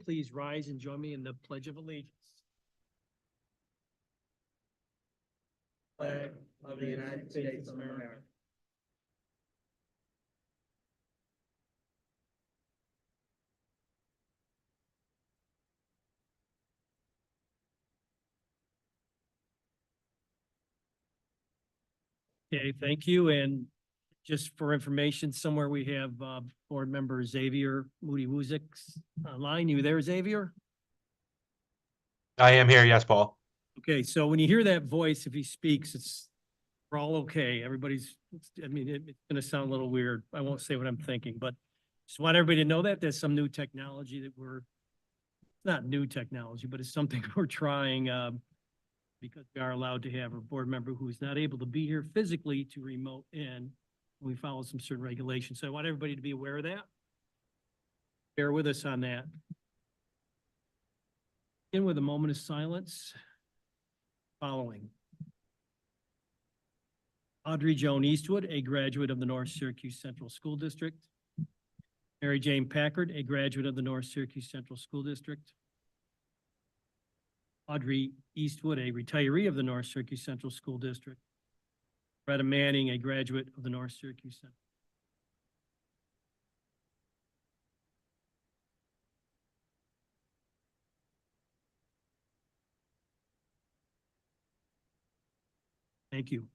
Please rise and join me in the Pledge of Allegiance. Flag of the United States of America. Okay, thank you. And just for information, somewhere we have board member Xavier Moody Wuzik online. You there, Xavier? I am here. Yes, Paul. Okay, so when you hear that voice, if he speaks, we're all okay. Everybody's, I mean, it's gonna sound a little weird. I won't say what I'm thinking, but just want everybody to know that there's some new technology that not new technology, but it's something we're trying, because we are allowed to have a board member who is not able to be here physically to remote in. We follow some certain regulations. So I want everybody to be aware of that. Bear with us on that. Begin with a moment of silence. Following. Audrey Joan Eastwood, a graduate of the North Syracuse Central School District. Mary Jane Packard, a graduate of the North Syracuse Central School District. Audrey Eastwood, a retiree of the North Syracuse Central School District. Retta Manning, a graduate of the North Syracuse Central. Thank you.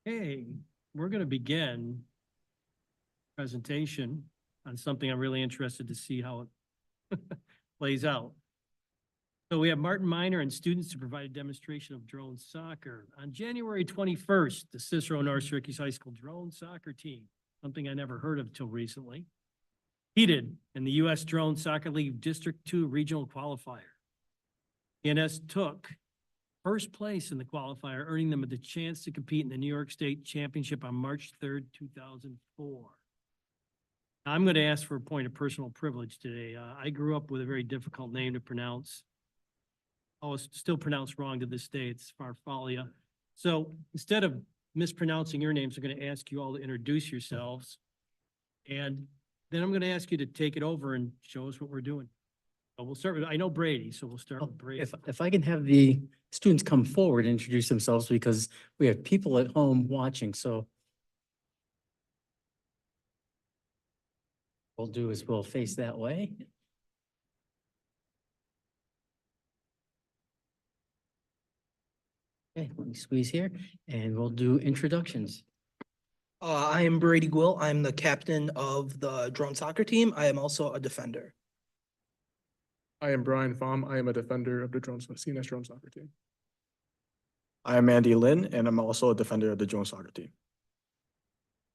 Hey, we're going to begin presentation on something I'm really interested to see how it plays out. So we have Martin Miner and students to provide a demonstration of drone soccer. On January 21st, the Cicero North Syracuse High School drone soccer team, something I never heard of till recently, competed in the U.S. Drone Soccer League District 2 Regional Qualifier. NS took first place in the qualifier, earning them the chance to compete in the New York State Championship on March 3rd, 2004. I'm going to ask for a point of personal privilege today. I grew up with a very difficult name to pronounce. Oh, it's still pronounced wrong to this day. It's Farfalia. So instead of mispronouncing your names, I'm going to ask you all to introduce yourselves. And then I'm going to ask you to take it over and show us what we're doing. We'll start with, I know Brady, so we'll start with Brady. If I can have the students come forward and introduce themselves, because we have people at home watching, so. We'll do is we'll face that way. Okay, let me squeeze here and we'll do introductions. I am Brady Gwill. I'm the captain of the drone soccer team. I am also a defender. I am Brian Pham. I am a defender of the CNS drone soccer team. I am Andy Lin, and I'm also a defender of the drone soccer team.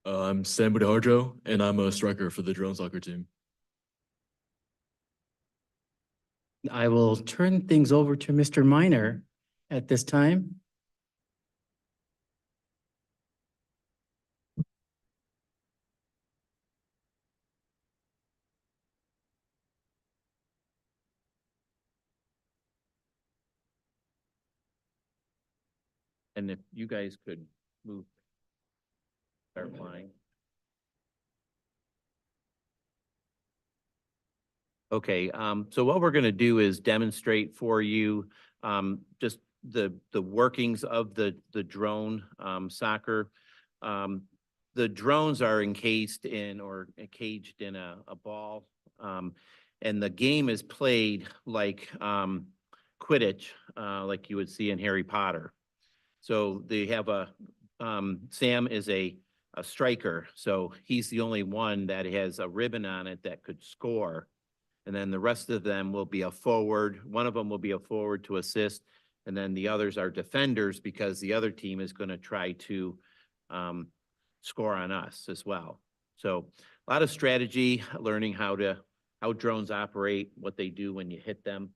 I'm Sam Budahardjo, and I'm a striker for the drone soccer team. I will turn things over to Mr. Miner at this time. And if you guys could move, start flying. Okay, so what we're gonna do is demonstrate for you just the workings of the drone soccer. The drones are encased in or caged in a ball, and the game is played like Quidditch, like you would see in Harry Potter. So they have Sam is a striker, so he's the only one that has a ribbon on it that could score. And then the rest of them will be a forward. One of them will be a forward to assist. And then the others are defenders because the other team is going to try to score on us as well. So a lot of strategy, learning how drones operate, what they do when you hit them.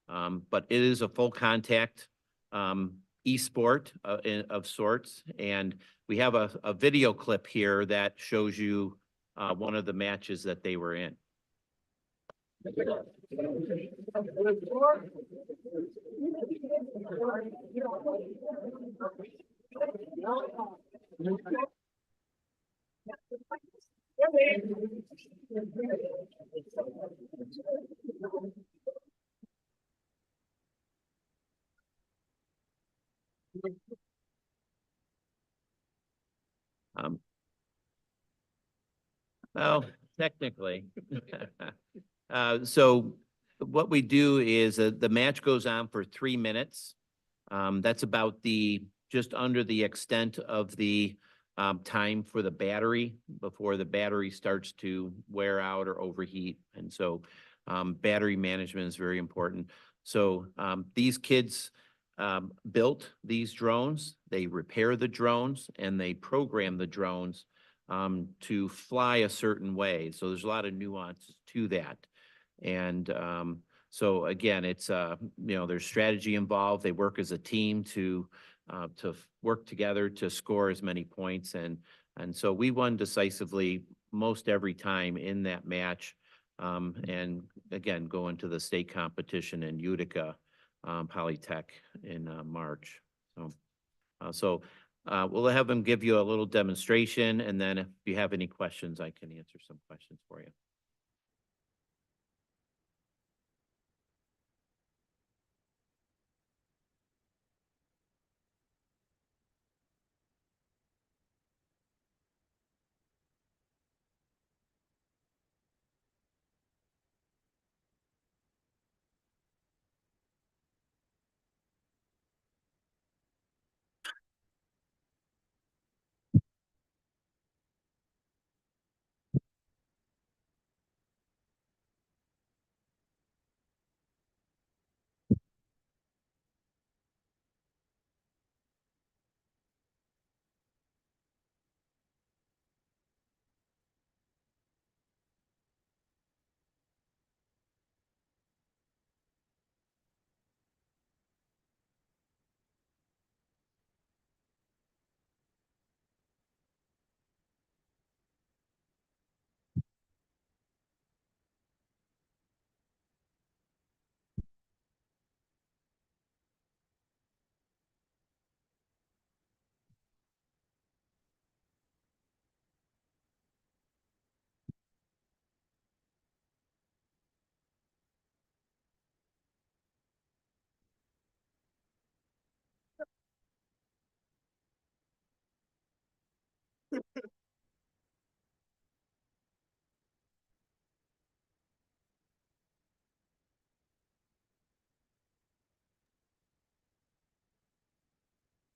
But it is a full contact e-sport of sorts. And we have a video clip here that shows you one of the matches that they were in. Um, Well, technically. So what we do is the match goes on for 3 minutes. That's about just under the extent of the time for the battery before the battery starts to wear out or overheat. And so battery management is very important. So these kids built these drones, they repair the drones, and they program the drones to fly a certain way. So there's a lot of nuances to that. And so again, it's there's strategy involved. They work as a team to work together to score as many points. And so we won decisively most every time in that match. And again, go into the state competition in Utica Polytech in March. We'll have them give you a little demonstration, and then if you have any questions, I can answer some questions for you.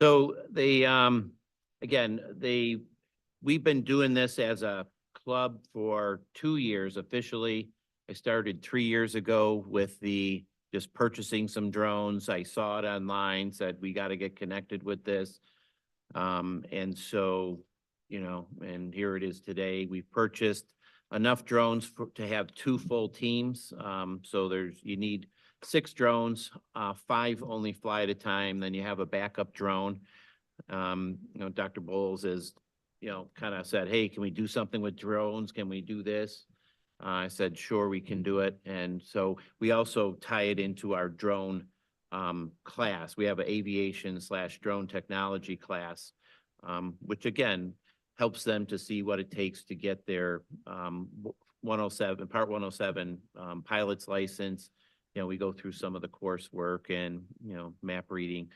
So we've been doing this as a club for 2 years officially. I started 3 years ago with just purchasing some drones. I saw it online, said we got to get connected with this. And so, and here it is today. We've purchased enough drones to have 2 full teams. So you need 6 drones, 5 only fly at a time. Then you have a backup drone. Dr. Bowles is, kind of said, hey, can we do something with drones? Can we do this? I said, sure, we can do it. And so we also tie it into our drone class. We have an aviation/drone technology class, which again, helps them to see what it takes to get their Part 107 pilot's license. We go through some of the coursework and, map reading.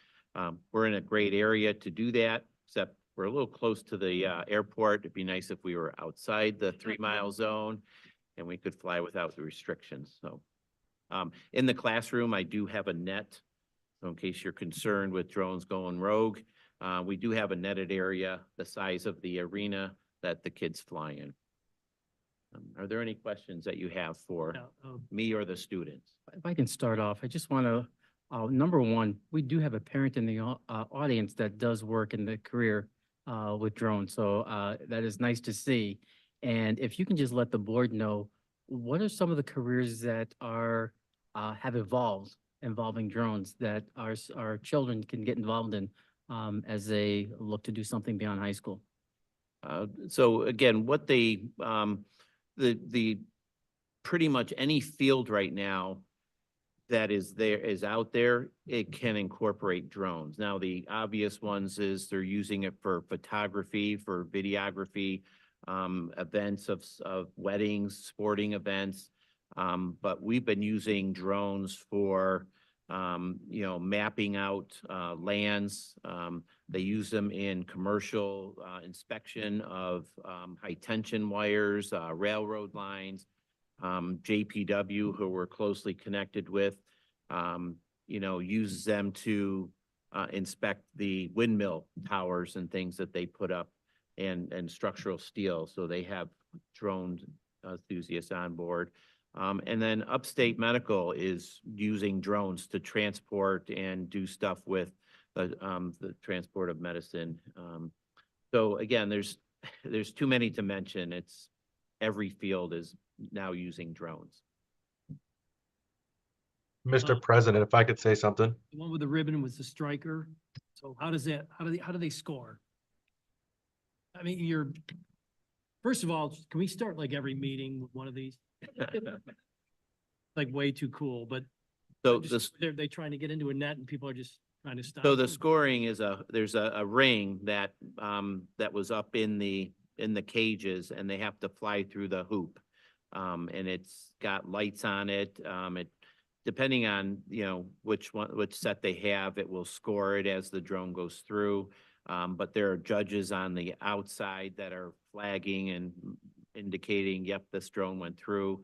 We're in a great area to do that, except we're a little close to the airport. It'd be nice if we were outside the 3-mile zone and we could fly without the restrictions. So in the classroom, I do have a net. So in case you're concerned with drones going rogue, we do have a netted area the size of the arena that the kids fly in. Are there any questions that you have for me or the students? If I can start off, I just want to, number one, we do have a parent in the audience that does work in the career with drones. So that is nice to see. And if you can just let the board know, what are some of the careers that have evolved involving drones that our children can get involved in as they look to do something beyond high school? So again, what the pretty much any field right now that is out there, it can incorporate drones. Now, the obvious ones is they're using it for photography, for videography, events of weddings, sporting events. But we've been using drones for, mapping out, lands. They use them in commercial, inspection of, high tension wires, railroad lines. JPW, who we're closely connected with, uses them to, inspect the windmill towers and things that they put up and structural steel. So they have drone enthusiasts on board. And then Upstate Medical is using drones to transport and do stuff with the transport of medicine. So again, there's too many to mention. It's every field is now using drones. Mr. President, if I could say something. The one with the ribbon was the striker. So how do they score? I mean, first of all, can we start like every meeting with one of these? Like way too cool, but So they trying to get into a net and people are just trying to stop. So the them? scoring is there's a ring that was up in the cages, and they have to fly through the hoop. And it's got lights on it. Depending on, which set they have, it will score it as the drone goes through. But there are judges on the outside that are flagging and indicating, yep, this drone went through.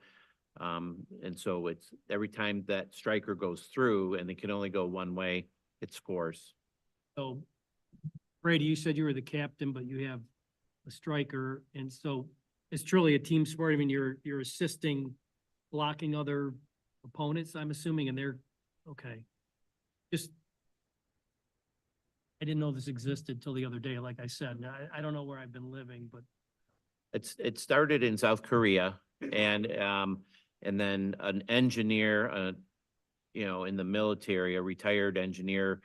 And so it's every time that striker goes through, and it can only go one way, it scores. So Brady, you said you were the captain, but you have a striker. And so it's truly a team sport. I mean, you're assisting, blocking other opponents, I'm assuming, and they're, okay. I didn't know this existed till the other day, like I said. Now, I don't know where I've been living, but It started in South Korea, and then an engineer, in the military, a retired engineer,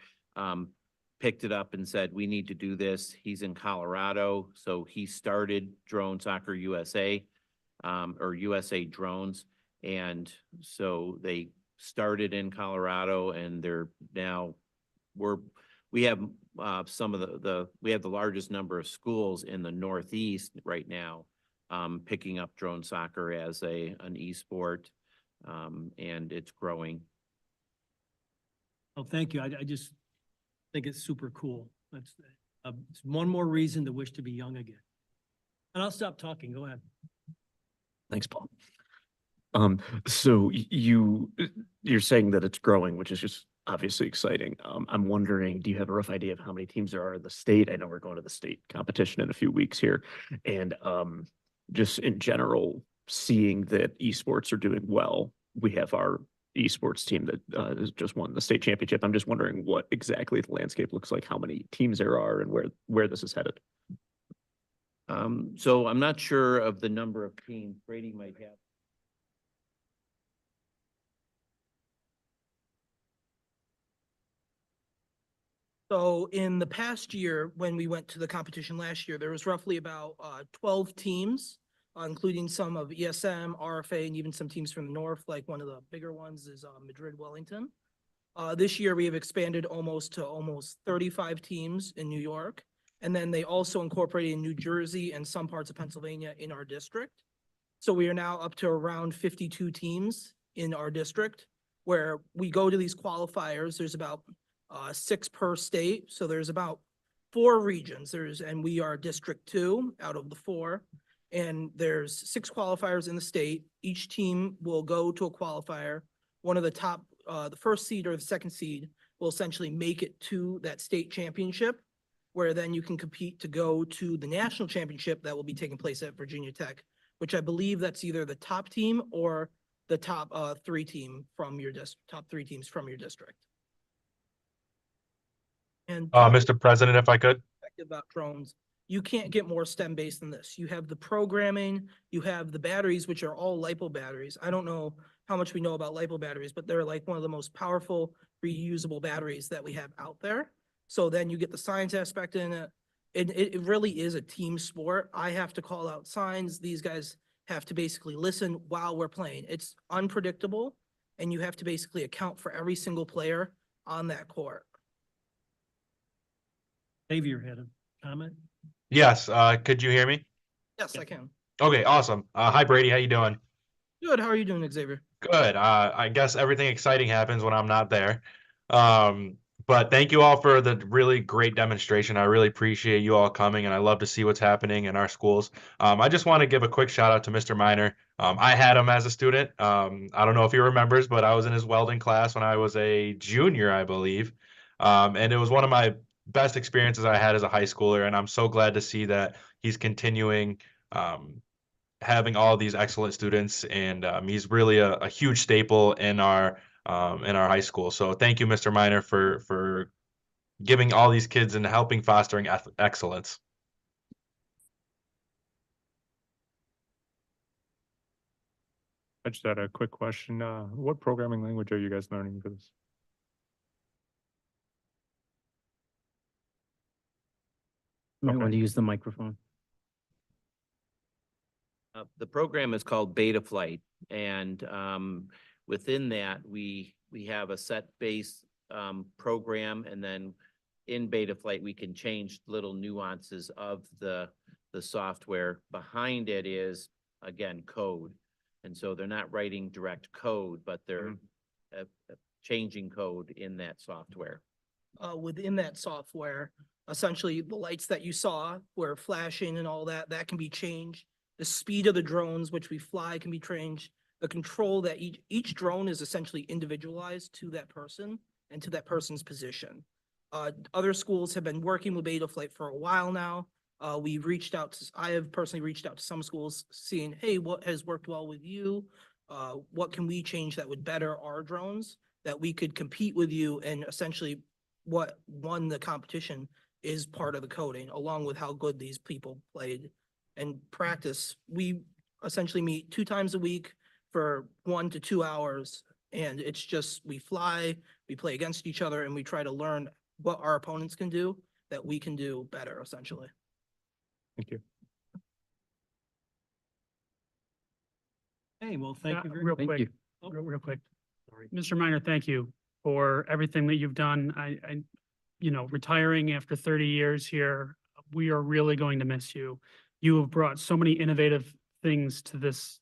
picked it up and said, we need to do this. He's in Colorado, so he started Drone Soccer USA, or USA Drones. And so they started in Colorado, and they're now, we have some of we have the largest number of schools in the Northeast right now, picking up drone soccer as an e-sport, and it's growing. oh, thank you. I just think it's super cool. That's it's one more reason to wish to be young again. And I'll stop talking. Go ahead. Thanks, Paul. So you're saying that it's growing, which is just obviously exciting. I'm wondering, do you have a rough idea of how many teams there are in the state? I know we're going to the state competition in a few weeks here. And just in general, seeing that esports are doing well, we have our esports team that has just won the state championship. I'm just wondering what exactly the landscape looks like, how many teams there are, and where this is headed. So I'm not sure of the number of teams. Brady might have. So in the past year, when we went to the competition last year, there was roughly about 12 teams, including some of ESM, RFA, and even some teams from the north, like one of the bigger ones is Madrid Wellington. This year, we have expanded to almost 35 teams in New York. And then they also incorporated New Jersey and some parts of Pennsylvania in our district. So we are now up to around 52 teams in our district, where we go to these qualifiers. There's about 6 per state. So there's about 4 regions. And we are District 2 out of the 4. And there's 6 qualifiers in the state. Each team will go to a qualifier. One of the top, the first seed or the second seed will essentially make it to that state championship, where then you can compete to go to the national championship that will be taking place at Virginia Tech, which I believe that's either the top team or the top 3 team from your top 3 teams from your district. And Mr. President, if I could. about drones, you can't get more STEM based than this. You have the programming, you have the batteries, which are all LiPo batteries. I don't know how much we know about LiPo batteries, but they're like one of the most powerful reusable batteries that we have out there. So then you get the science aspect in it. It really is a team sport. I have to call out signs. These guys have to basically listen while we're playing. It's unpredictable, and you have to basically account for every single player on that court. Xavier had a comment. Yes, could you hear me? Yes, I can. Okay, awesome. Hi Brady, how you doing? Good. How are you doing, Xavier? Good. I guess everything exciting happens when I'm not there. Um, but thank you all for the really great demonstration. I really appreciate you all coming, and I love to see what's happening in our schools. I just want to give a quick shout out to Mr. Miner. I had him as a student. I don't know if he remembers, but I was in his welding class when I was a junior, I believe. And it was one of my best experiences I had as a high schooler, and I'm so glad to see that he's continuing. Having all these excellent students, and he's really a huge staple in our high school. So thank you, Mr. Miner, for giving all these kids and helping fostering excellence. I just had a quick question. What programming language are you guys learning for this? Might Okay. want to use the microphone. The program is called Beta Flight, and within that, we have a set base program, and then in Beta Flight, we can change little nuances of the software. Behind it is, again, code. And so they're not writing direct code, but they're changing code in that software. Within that software, essentially the lights that you saw were flashing and all that, that can be changed. The speed of the drones which we fly can be changed. The control that each drone is essentially individualized to that person and to that person's position. Other schools have been working with Beta Flight for a while now. We've reached out to, I have personally reached out to some schools seeing, hey, what has worked well with you? What can we change that would better our drones, that we could compete with you, and essentially what won the competition is part of the coding, along with how good these people played and practice. We essentially meet 2 times a week for 1 to 2 hours. And it's just, we fly, we play against each other, and we try to learn what our opponents can do that we can do better, essentially. Thank you. Hey, well, thank you very Real much. Thank quick, you. Oh, real quick. sorry. Mr. Miner, thank you for everything that you've done. You know, retiring after 30 years here, we are really going to miss you. You have brought so many innovative things to this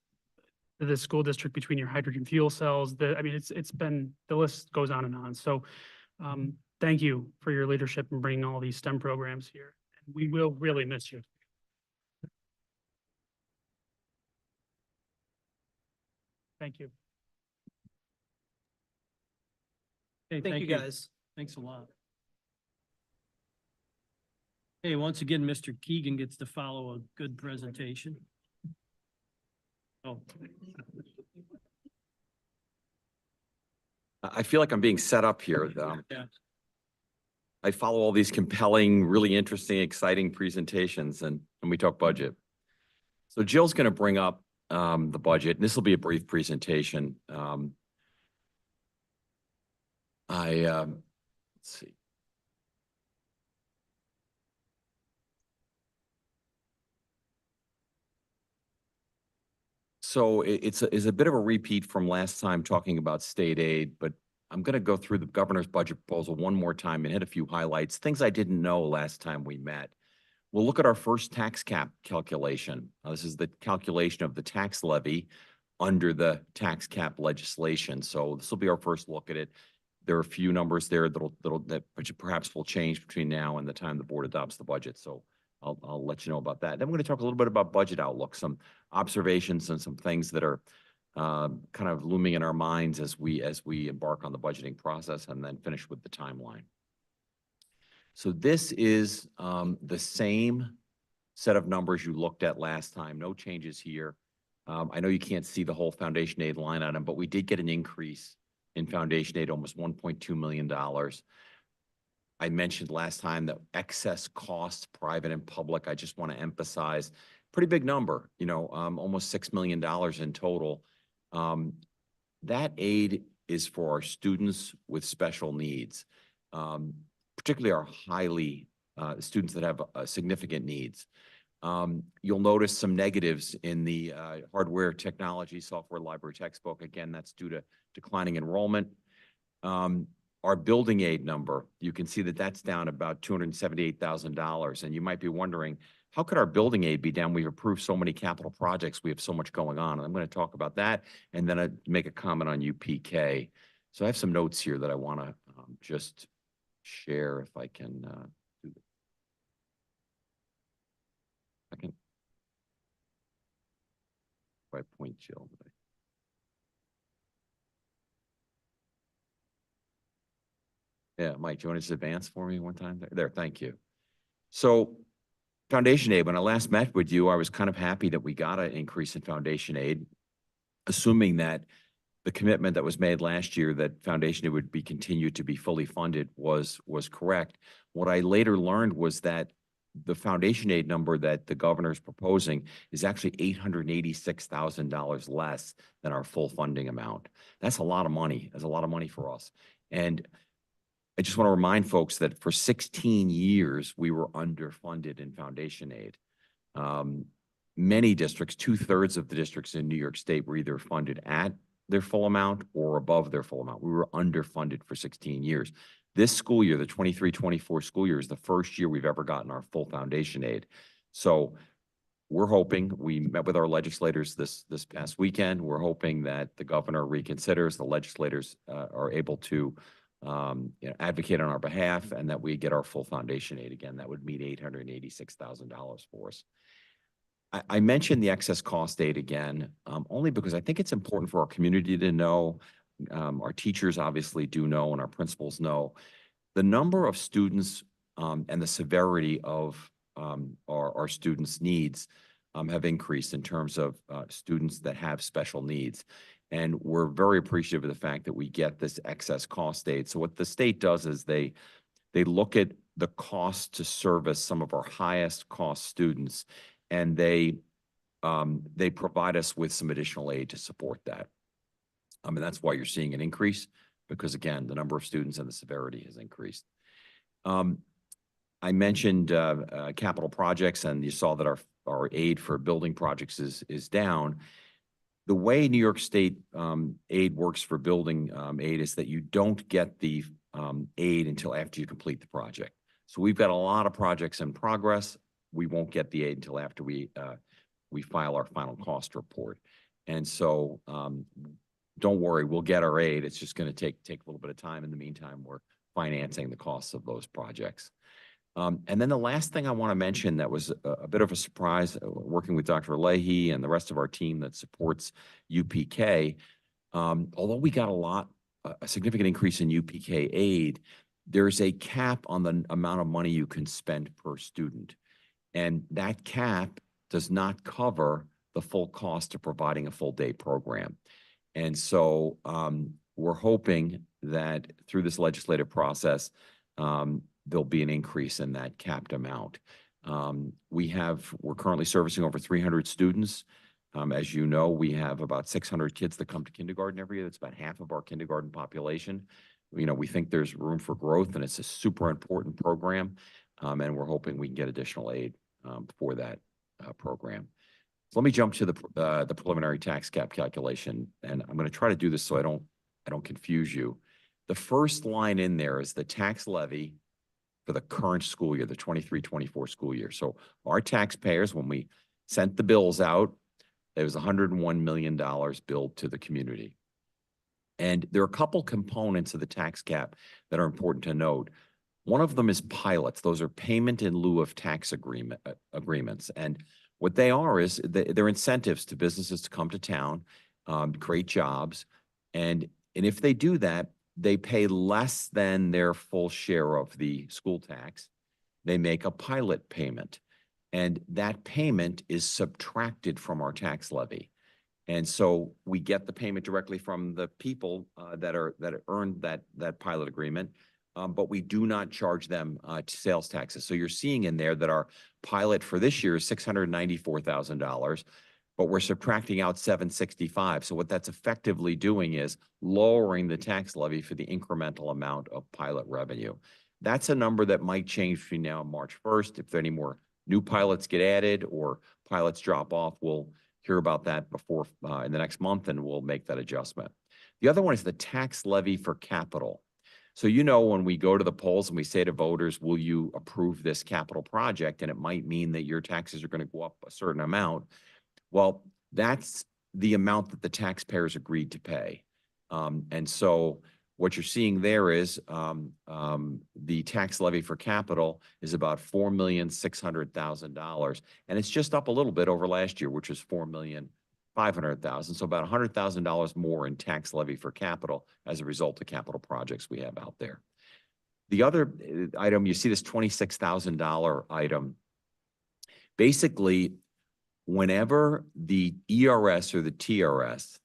school district between your hydrogen fuel cells. I mean, it's been, the list goes on and on. So, thank you for your leadership in bringing all these STEM programs here. We will really miss you. Thank you. Hey, Thank you, guys. Thanks a lot. Hey, once again, Mr. Keegan gets to follow a good presentation. Oh, I feel like I'm being set up here. yeah. I follow all these compelling, really interesting, exciting presentations, and we talk budget. So Jill's going to bring up the budget, and this will be a brief presentation. Let's see. So it's a bit of a repeat from last time talking about state aid, but I'm going to go through the governor's budget proposal one more time and hit a few highlights, things I didn't know last time we met. We'll look at our first tax cap calculation. This is the calculation of the tax levy under the tax cap legislation. So this will be our first look at it. There are a few numbers there that perhaps will change between now and the time the board adopts the budget. So I'll let you know about that. Then we're going to talk a little bit about budget outlook, some observations and some things that are kind of looming in our minds as we embark on the budgeting process, and then finish with the timeline. So this is the same set of numbers you looked at last time. No changes here. I know you can't see the whole foundation aid line item, but we did get an increase in foundation aid, almost $1.2 million. I mentioned last time that excess costs, private and public, I just want to emphasize, pretty big number, you know, almost $6 million in total. That aid is for our students with special needs, particularly our students that have significant needs. You'll notice some negatives in the hardware, technology, software, library, textbook. Again, that's due to declining enrollment. Our building aid number, you can see that that's down about $278,000. And you might be wondering, how could our building aid be down? We've approved so many capital projects. We have so much going on. And I'm going to talk about that and then I make a comment on UPK. So I have some notes here that I want to just share if I can do this. I can. If I point Jill. Yeah, Mike, do you want to just advance for me one time? There, thank you. So foundation aid, when I last met with you, I was kind of happy that we got an increase in foundation aid, assuming that the commitment that was made last year that foundation aid would be continued to be fully funded was correct. What I later learned was that the foundation aid number that the governor is proposing is actually $886,000 less than our full funding amount. That's a lot of money. That's a lot of money for us. And I just want to remind folks that for 16 years, we were underfunded in foundation aid. Many districts, 2/3 of the districts in New York State were either funded at their full amount or above their full amount. We were underfunded for 16 years. This school year, the 23-24 school year, is the first year we've ever gotten our full foundation aid. So we're hoping, we met with our legislators this past weekend. We're hoping that the governor reconsiders, the legislators are able to advocate on our behalf and that we get our full foundation aid again. That would mean $886,000 for us. I mentioned the excess cost aid again, only because I think it's important for our community to know. Our teachers obviously do know, and our principals know the number of students and the severity of our students' needs have increased in terms of students that have special needs. And we're very appreciative of the fact that we get this excess cost aid. So what the state does is they look at the cost to service some of our highest cost students, and they provide us with some additional aid to support that. And that's why you're seeing an increase, because again, the number of students and the severity has increased. I mentioned capital projects, and you saw that our aid for building projects is down. The way New York State aid works for building aid is that you don't get the aid until after you complete the project. So we've got a lot of projects in progress. We won't get the aid until after we file our final cost report. And so don't worry, we'll get our aid. It's just going to take a little bit of time. In the meantime, we're financing the costs of those projects. And then the last thing I want to mention that was a bit of a surprise, working with Dr. Leahy and the rest of our team that supports UPK, although we got a significant increase in UPK aid, there's a cap on the amount of money you can spend per student. And that cap does not cover the full cost of providing a full day program. And so we're hoping that through this legislative process, there'll be an increase in that capped amount. We're currently servicing over 300 students. As you know, we have about 600 kids that come to kindergarten every year. That's about half of our kindergarten population. We think there's room for growth, and it's a super important program. And we're hoping we can get additional aid for that program. So let me jump to the preliminary tax cap calculation, and I'm going to try to do this so I don't confuse you. The first line in there is the tax levy for the current school year, the 23-24 school year. So our taxpayers, when we sent the bills out, there was $101 million billed to the community. And there are a couple components of the tax cap that are important to note. One of them is pilots. Those are payment in lieu of tax agreements. And what they are is they're incentives to businesses to come to town, create jobs. And if they do that, they pay less than their full share of the school tax. They make a pilot payment, and that payment is subtracted from our tax levy. And so we get the payment directly from the people that earned that pilot agreement, but we do not charge them sales taxes. So you're seeing in there that our pilot for this year is $694,000. But we're subtracting out $765,000. So what that's effectively doing is lowering the tax levy for the incremental amount of pilot revenue. That's a number that might change between now and March 1st. If any more new pilots get added or pilots drop off, we'll hear about that before in the next month, and we'll make that adjustment. The other one is the tax levy for capital. So you know, when we go to the polls and we say to voters, will you approve this capital project? And it might mean that your taxes are going to go up a certain amount. Well, that's the amount that the taxpayers agreed to pay. And so what you're seeing there is the tax levy for capital is about $4,600,000. And it's just up a little bit over last year, which was $4,500,000. So about $100,000 more in tax levy for capital as a result of capital projects we have out there. The other item, you see this $26,000 item. Basically, whenever the ERS or the TRS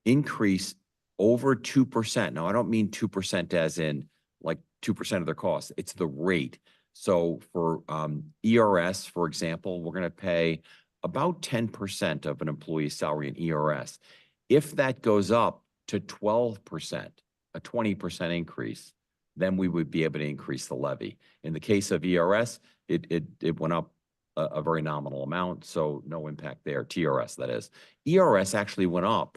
increase over 2%. Now, I don't mean 2% as in like 2% of their costs. It's the rate. So for ERS, for example, we're going to pay about 10% of an employee's salary in ERS. If that goes up to 12%, a 20% increase, then we would be able to increase the levy. In the case of ERS, it went up a very nominal amount, so no impact there. TRS, that is. ERS actually went up.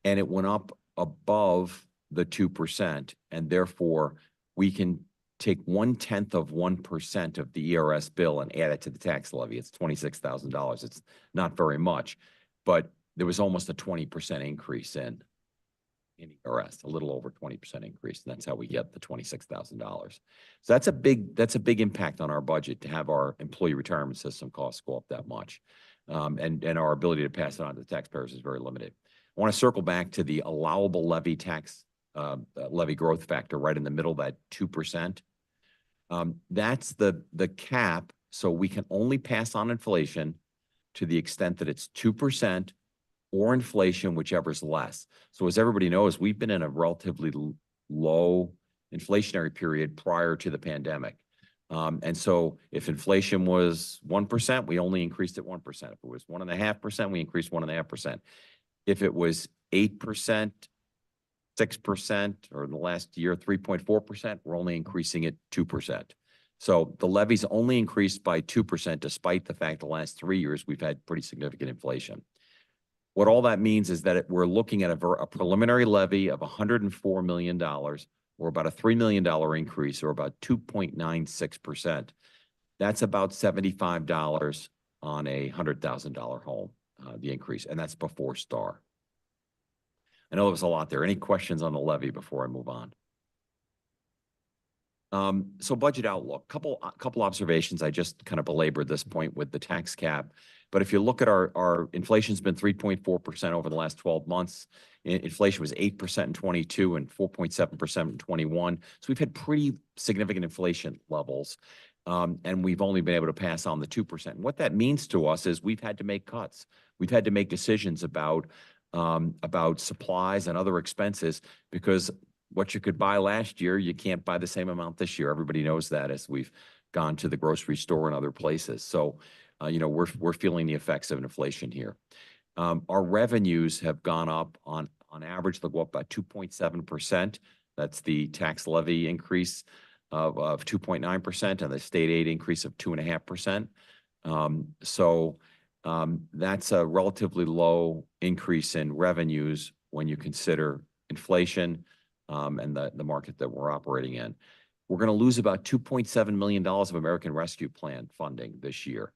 And it went up above the 2%, and therefore we can take 0.1% of the ERS bill and add it to the tax levy. It's $26,000. It's not very much, but there was almost a 20% increase in ERS, a little over 20% increase, and that's how we get the $26,000. So that's a big impact on our budget to have our employee retirement system costs go up that much, and our ability to pass it on to the taxpayers is very limited. I want to circle back to the allowable levy tax levy growth factor right in the middle, that 2%. That's the cap. So we can only pass on inflation to the extent that it's 2% or inflation, whichever is less. So as everybody knows, we've been in a relatively low inflationary period prior to the pandemic. And so if inflation was 1%, we only increased it 1%. If it was 1.5%, we increased 1.5%. If it was 8%, 6%, or in the last year, 3.4%, we're only increasing it 2%. So the levies only increased by 2%, despite the fact the last 3 years we've had pretty significant inflation. What all that means is that we're looking at a preliminary levy of $104 million, or about a $3 million increase, or about 2.96%. That's about $75 on a $100,000 home, the increase, and that's before STAR. I know there was a lot there. Any questions on the levy before I move on? So budget outlook, couple observations. I just kind of belabored this point with the tax cap, but if you look at our inflation's been 3.4% over the last 12 months. Inflation was 8% in 22 and 4.7% in 21. So we've had pretty significant inflation levels, and we've only been able to pass on the 2%. And what that means to us is we've had to make cuts. We've had to make decisions about supplies and other expenses, because what you could buy last year, you can't buy the same amount this year. Everybody knows that as we've gone to the grocery store and other places. So, we're feeling the effects of inflation here. Our revenues have gone up on average. They'll go up by 2.7%. That's the tax levy increase of 2.9% and the state aid increase of 2.5%. So that's a relatively low increase in revenues when you consider inflation and the market that we're operating in. We're going to lose about $2.7 million of American Rescue Plan funding this year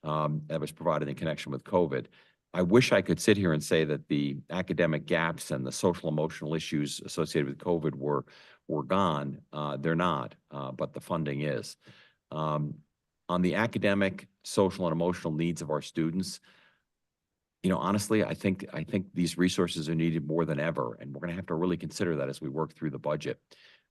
that was provided in connection with COVID. I wish I could sit here and say that the academic gaps and the social emotional issues associated with COVID were gone. They're not, but the funding is. On the academic, social, and emotional needs of our students, honestly, I think these resources are needed more than ever, and we're going to have to really consider that as we work through the budget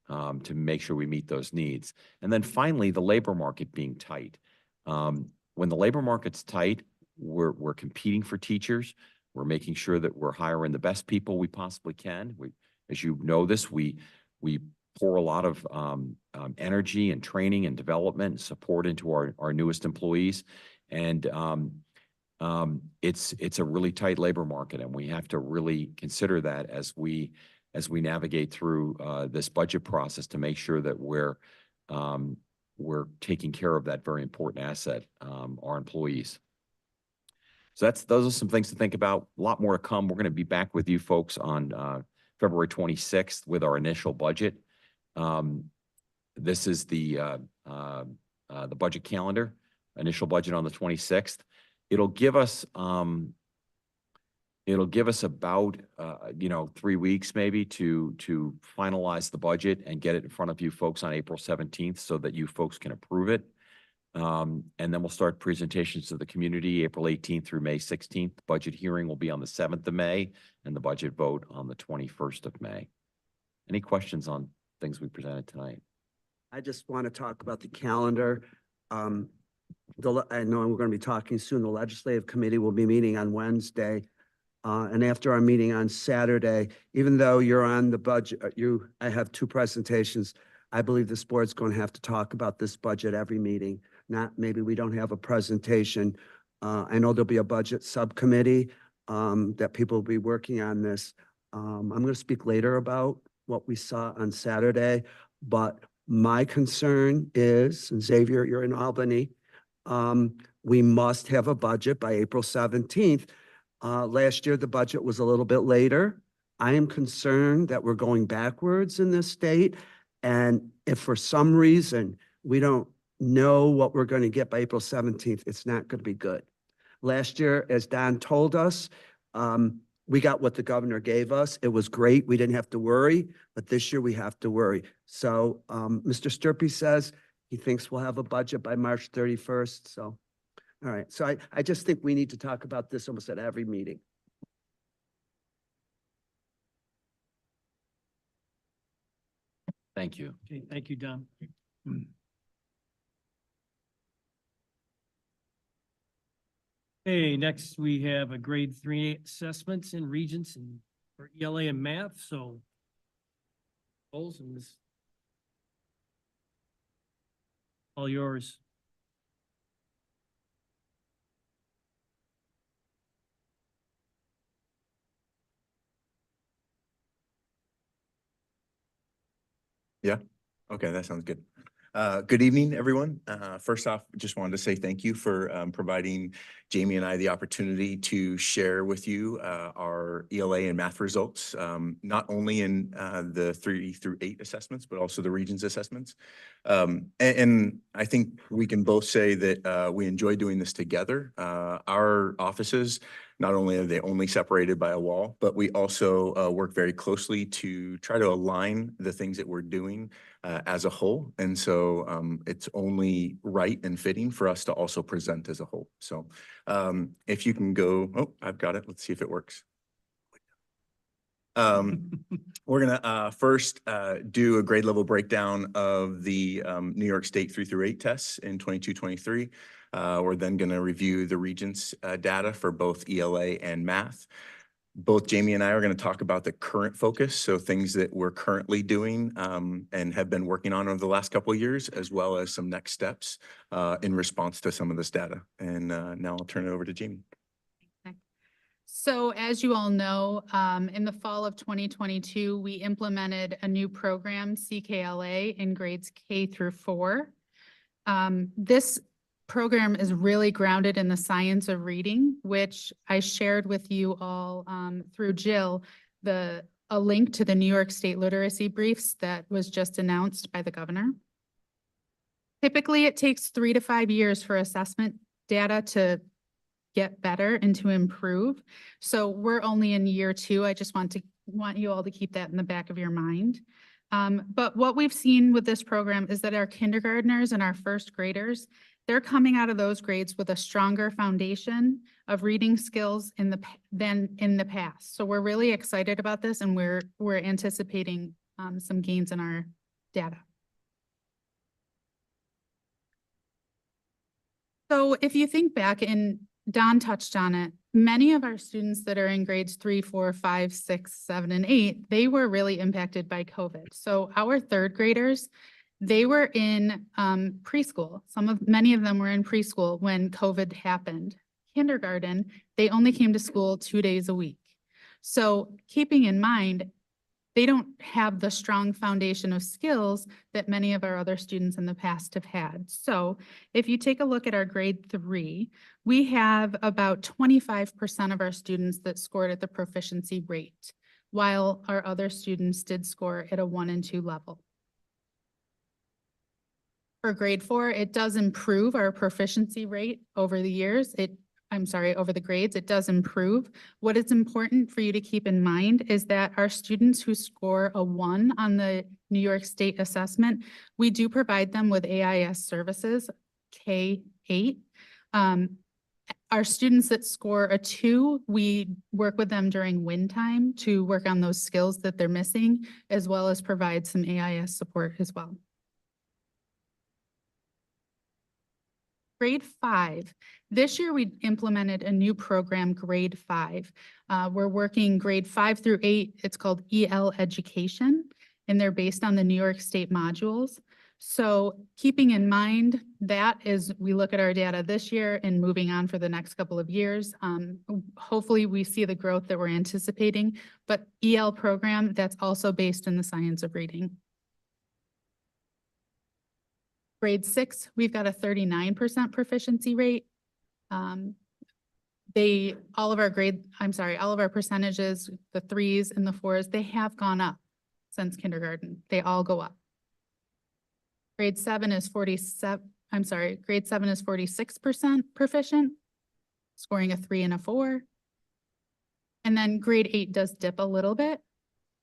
to make sure we meet those needs. And then finally, the labor market being tight. When the labor market's tight, we're competing for teachers. We're making sure that we're hiring the best people we possibly can. As you know this, we pour a lot of energy and training and development and support into our newest employees. And it's a really tight labor market, and we have to really consider that as we navigate through this budget process to make sure that we're taking care of that very important asset, our employees. So those are some things to think about. A lot more to come. We're going to be back with you folks on February 26th with our initial budget. This is the budget calendar, initial budget on the 26th. It'll give us about, 3 weeks maybe to finalize the budget and get it in front of you folks on April 17th so that you folks can approve it. And then we'll start presentations to the community April 18th through May 16th. Budget hearing will be on the 7th of May and the budget vote on the 21st of May. Any questions on things we presented tonight? I just want to talk about the calendar. I know we're going to be talking soon. The legislative committee will be meeting on Wednesday. And after our meeting on Saturday, even though you're on the budget, I have 2 presentations. I believe this board's going to have to talk about this budget every meeting. Not maybe we don't have a presentation. I know there'll be a budget subcommittee that people will be working on this. I'm going to speak later about what we saw on Saturday, but my concern is, and Xavier, you're in Albany, we must have a budget by April 17th. Last year, the budget was a little bit later. I am concerned that we're going backwards in this state. And if for some reason we don't know what we're going to get by April 17th, it's not going to be good. Last year, as Don told us, we got what the governor gave us. It was great. We didn't have to worry, but this year we have to worry. So Mr. Sturpey says he thinks we'll have a budget by March 31st. So, all right. So I just think we need to talk about this almost at every meeting. Thank you. Okay, thank you, Don. Okay, next we have a grade 3 assessments in Regents and for ELA and math. So goals and this all yours. Yeah. Okay, that sounds good. Good evening, everyone. First off, just wanted to say thank you for providing Jamie and I the opportunity to share with you our ELA and math results, not only in the 3 through 8 assessments, but also the Regents assessments. And I think we can both say that we enjoy doing this together. Our offices, not only are they only separated by a wall, but we also work very closely to try to align the things that we're doing as a whole. And so it's only right and fitting for us to also present as a whole. So if you can go, oh, I've got it. Let's see if it works. We're gonna first do a grade level breakdown of the New York State 3 through 8 tests in 22-23. We're then gonna review the Regents data for both ELA and math. Both Jamie and I are going to talk about the current focus, so things that we're currently doing and have been working on over the last couple of years, as well as some next steps in response to some of this data. And now I'll turn it over to Jamie. So as you all know, in the fall of 2022, we implemented a new program, CKLA, in grades K through 4. This program is really grounded in the science of reading, which I shared with you all through Jill, a link to the New York State literacy briefs that was just announced by the governor. Typically, it takes 3 to 5 years for assessment data to get better and to improve. So we're only in year 2. I just want you all to keep that in the back of your mind. But what we've seen with this program is that our kindergartners and our first graders, they're coming out of those grades with a stronger foundation of reading skills than in the past. So we're really excited about this, and we're anticipating some gains in our data. So if you think back, and Don touched on it, many of our students that are in grades 3, 4, 5, 6, 7, and 8, they were really impacted by COVID. So our 3rd graders, they were in preschool. Many of them were in preschool when COVID happened. Kindergarten, they only came to school 2 days a week. So keeping in mind, they don't have the strong foundation of skills that many of our other students in the past have had. So if you take a look at our grade 3, we have about 25% of our students that scored at the proficiency rate. while our other students did score at a 1 and 2 level. For grade 4, it does improve our proficiency rate over the years. Over the grades, it does improve. What is important for you to keep in mind is that our students who score a 1 on the New York State assessment, we do provide them with AIS services, K-8. Our students that score a 2, we work with them during win time to work on those skills that they're missing, as well as provide some AIS support as well. Grade 5. This year, we implemented a new program, Grade 5. We're working grade 5 through 8. It's called EL Education, and they're based on the New York State modules. So keeping in mind that as we look at our data this year and moving on for the next couple of years, hopefully we see the growth that we're anticipating, but EL program that's also based in the science of reading. Grade 6, we've got a 39% proficiency rate. All of our percentages, the 3s and the 4s, they have gone up since kindergarten. They all go up. Grade 7 is 46% proficient, scoring a 3 and a 4. And then grade 8 does dip a little bit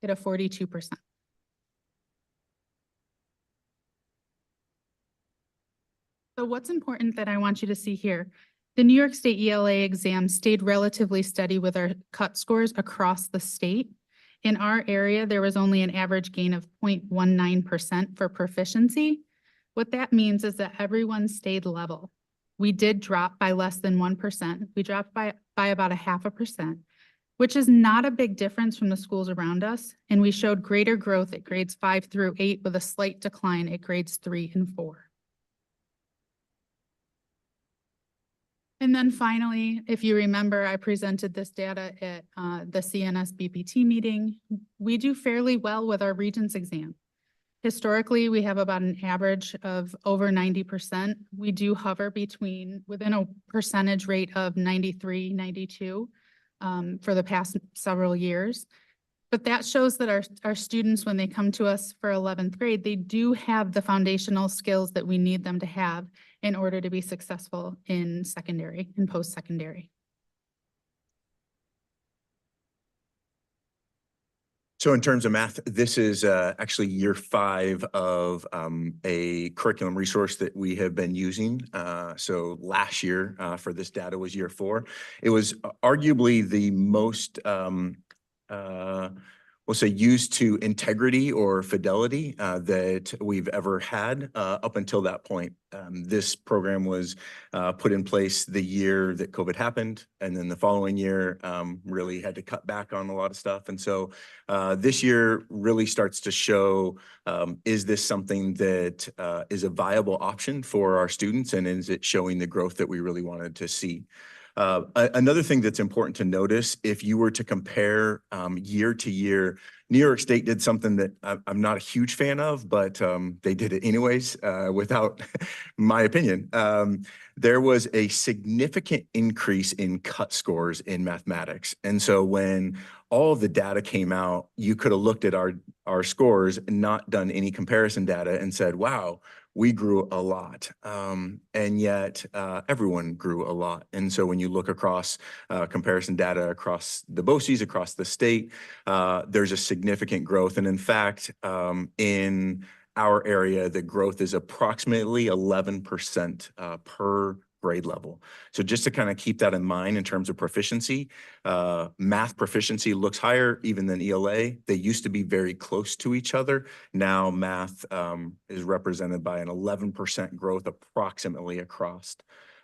at a 42%. So what's important that I want you to see here, the New York State ELA exam stayed relatively steady with our cut scores across the state. In our area, there was only an average gain of 0.19% for proficiency. What that means is that everyone stayed level. We did drop by less than 1%. We dropped by about 0.5%, which is not a big difference from the schools around us. And we showed greater growth at grades 5 through 8 with a slight decline at grades 3 and 4. And then finally, if you remember, I presented this data at the CNS BPT meeting. We do fairly well with our Regents exam. Historically, we have about an average of over 90%. We do hover within a percentage rate of 93, 92 for the past several years. But that shows that our students, when they come to us for 11th grade, they do have the foundational skills that we need them to have in order to be successful in secondary and post-secondary. So in terms of math, this is actually year 5 of a curriculum resource that we have been using. So last year for this data was year 4. It was arguably the most we'll say used to integrity or fidelity that we've ever had up until that point. This program was put in place the year that COVID happened, and then the following year really had to cut back on a lot of stuff. And so this year really starts to show, is this something that is a viable option for our students, and is it showing the growth that we really wanted to see? Another thing that's important to notice, if you were to compare year to year, New York State did something that I'm not a huge fan of, but they did it anyways, without my opinion. There was a significant increase in cut scores in mathematics. And so when all of the data came out, you could have looked at our scores and not done any comparison data and said, wow, we grew a lot, and yet everyone grew a lot. And so when you look across comparison data across the BOCES, across the state, there's a significant growth. And in fact, in our area, the growth is approximately 11% per grade level. So just to kind of keep that in mind in terms of proficiency, math proficiency looks higher even than ELA. They used to be very close to each other. Now math is represented by an 11% growth approximately across.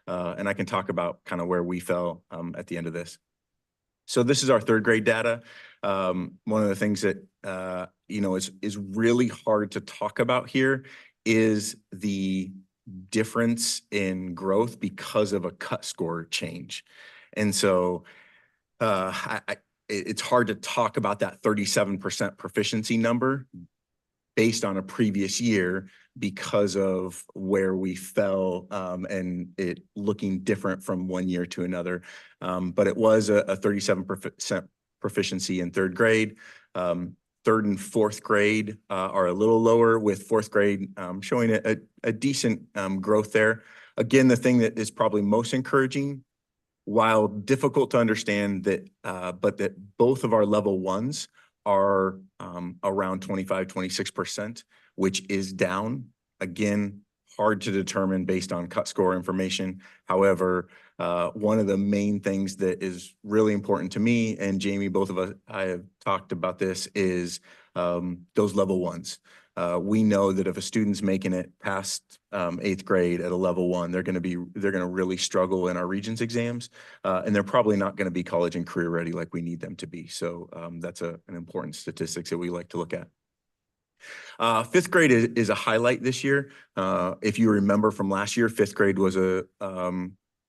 And I can talk about kind of where we fell at the end of this. So this is our 3rd grade data. One of the things that is really hard to talk about here is the difference in growth because of a cut score change. And so it's hard to talk about that 37% proficiency number based on a previous year because of where we fell and it looking different from one year to another. But it was a 37% proficiency in third grade. Third and fourth grade are a little lower, with fourth grade showing a decent growth there. Again, the thing that is probably most encouraging, while difficult to understand that, but that both of our level ones are around 25, 26%, which is down. Again, hard to determine based on cut score information. However, one of the main things that is really important to me, and Jamie, both of us, I have talked about this, is those level ones. We know that if a student's making it past 8th grade at a level 1, they're going to really struggle in our Regents exams, and they're probably not going to be college and career ready like we need them to be. So that's an important statistics that we like to look at. 5th grade is a highlight this year. If you remember from last year, 5th grade was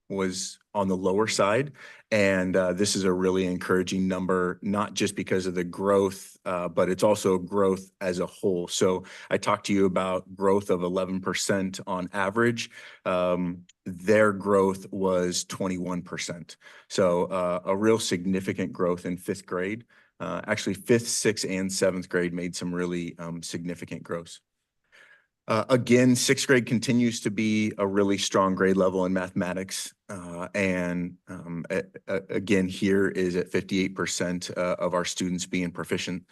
was on the lower side. And this is a really encouraging number, not just because of the growth, but it's also growth as a whole. So I talked to you about growth of 11% on average. Their growth was 21%. So a real significant growth in 5th grade. Actually, 5th, 6th, and 7th grade made some really significant growth. Again, 6th grade continues to be a really strong grade level in mathematics. Again, here is at 58% of our students being proficient.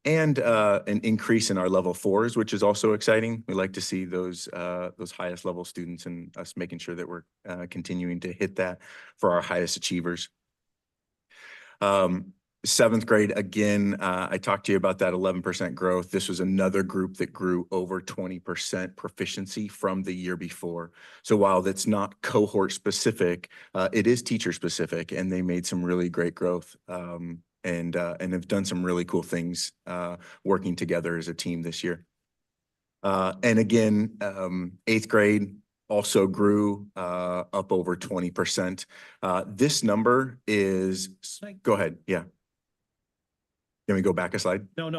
And an increase in our level 4s, which is also exciting. We like to see those highest level students and us making sure that we're continuing to hit that for our highest achievers. 7th grade, again, I talked to you about that 11% growth. This was another group that grew over 20% proficiency from the year before. So while that's not cohort specific, it is teacher specific, and they made some really great growth and have done some really cool things working together as a team this year. And again, 8th grade also grew up over 20%. This number is, go ahead, yeah. Can we go back a slide? No,